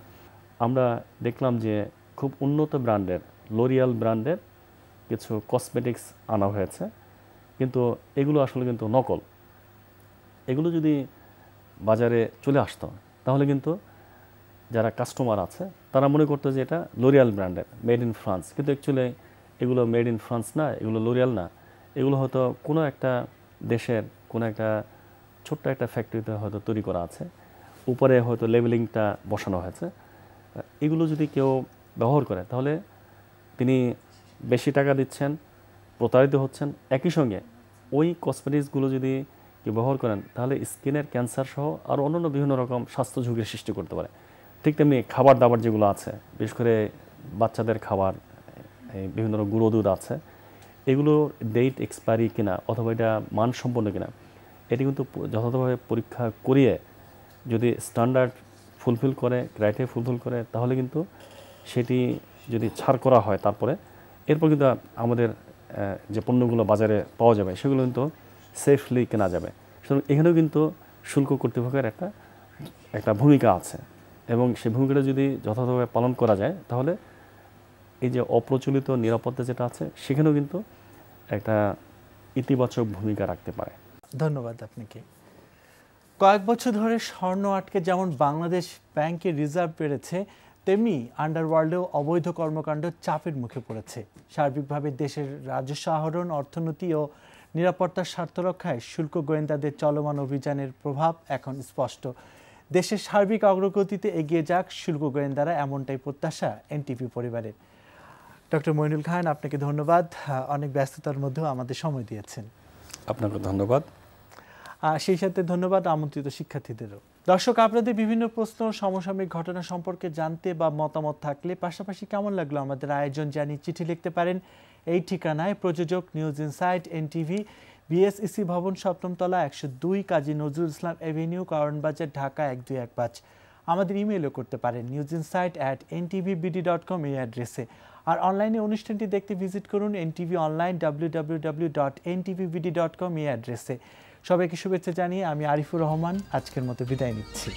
আমরা দেখলাম যে খুব উন্নত ব্র্যান্ডের লোরিয়াল ব্র্যান্ডের কিছু কসমেটিক্স আনা হয়েছে, কিন্তু এগুলো আসলে কিন্তু নকল। এগুলো যদি বাজারে চলে আসতো তাহলে কিন্তু যারা কাস্টমার আছে তারা মনে করতো যে এটা লোরিয়াল ব্র্যান্ডের, মেড ইন ফ্রান্স, কিন্তু অ্যাকচুয়ালি এগুলো মেড ইন ফ্রান্স না, এগুলো লোরিয়াল না, এগুলো হয়তো কোনো একটা দেশের কোনো একটা ছোট্ট একটা ফ্যাক্টরিতে হয়তো তৈরি করা আছে, উপরে হয়তো লেবেলিংটা বসানো হয়েছে। এগুলো যদি কেউ ব্যবহার করে তাহলে তিনি বেশি টাকা দিচ্ছেন, প্রতারিত হচ্ছেন। একই সঙ্গে ওই কসমেটিক্সগুলো যদি কেউ ব্যবহার করেন তাহলে স্কিনের ক্যান্সার সহ আরও অন্যান্য বিভিন্ন রকম স্বাস্থ্য ঝুঁকির সৃষ্টি করতে পারে। ঠিক তেমনি খাবার দাবার যেগুলো আছে, বিশেষ করে বাচ্চাদের খাবার, বিভিন্ন রকম গুঁড়ো দুধ আছে, এগুলো ডেট এক্সপায়ারি কিনা অথবা এটা মানসম্পন্ন কিনা এটি কিন্তু যথাযথভাবে পরীক্ষা করিয়ে যদি স্ট্যান্ডার্ড ফুলফিল করে, ক্রাইটেরিয়া ফুলফিল করে তাহলে কিন্তু সেটি যদি ছাড় করা হয় তারপরে এরপর কিন্তু আমাদের যে পণ্যগুলো বাজারে পাওয়া যাবে সেগুলো কিন্তু সেফলি কেনা যাবে। সুতরাং এখানেও কিন্তু শুল্ক কর্তৃপক্ষের একটা ভূমিকা আছে, এবং সেই ভূমিকাটা যদি যথাযথভাবে পালন করা যায় তাহলে এই যে অপ্রচলিত নিরাপত্তা যেটা আছে সেখানেও কিন্তু একটা ইতিবাচক ভূমিকা রাখতে পারে। ধন্যবাদ আপনাকে। কয়েক বছর ধরে স্বর্ণ আটকে যেমন বাংলাদেশ ব্যাংকের রিজার্ভ বেড়েছে তেমনি আন্ডারওয়ার্ল্ডেও অবৈধ কর্মকাণ্ড চাপের মুখে পড়েছে। সার্বিকভাবে দেশের রাজস্ব আহরণ, অর্থনীতি ও নিরাপত্তার স্বার্থ রক্ষায় শুল্ক গোয়েন্দাদের চলমান অভিযানের প্রভাব এখন স্পষ্ট। দেশের সার্বিক অগ্রগতিতে এগিয়ে যাক শুল্ক গোয়েন্দারা, এমনটাই প্রত্যাশা এনটিভি পরিবারের। ডক্টর মইনুল খান, আপনাকে ধন্যবাদ, অনেক ব্যস্ততার মধ্যেও আমাদের সময় দিয়েছেন। আপনাকে ধন্যবাদ। সেই সাথে ধন্যবাদ আমন্ত্রিত শিক্ষার্থীদেরও। দর্শক, আপনাদের বিভিন্ন প্রশ্ন, সমসাময়িক ঘটনা সম্পর্কে জানতে বা মতামত থাকলে, পাশাপাশি কেমন লাগলো আমাদের আয়োজন জানিয়ে চিঠি লিখতে পারেন এই ঠিকানায়। প্রযোজক নিউজ ইনসাইট, এনটিভি, বিএসইসি ভবন, ৭ম তলা, ১০২ কাজী নজরুল ইসলাম এভিনিউ, কারণ বাজার, ঢাকা ১২১৫। আমাদের ইমেলও করতে পারেন newsinsight@ntvbd.com এই অ্যাড্রেসে। আর অনলাইনে অনুষ্ঠানটি দেখতে ভিজিট করুন NTV অনলাইন www.ntvbd.com এই অ্যাড্রেসে। সবাইকে শুভেচ্ছা জানিয়ে আমি আরিফুর রহমান আজকের মতো বিদায় নিচ্ছি।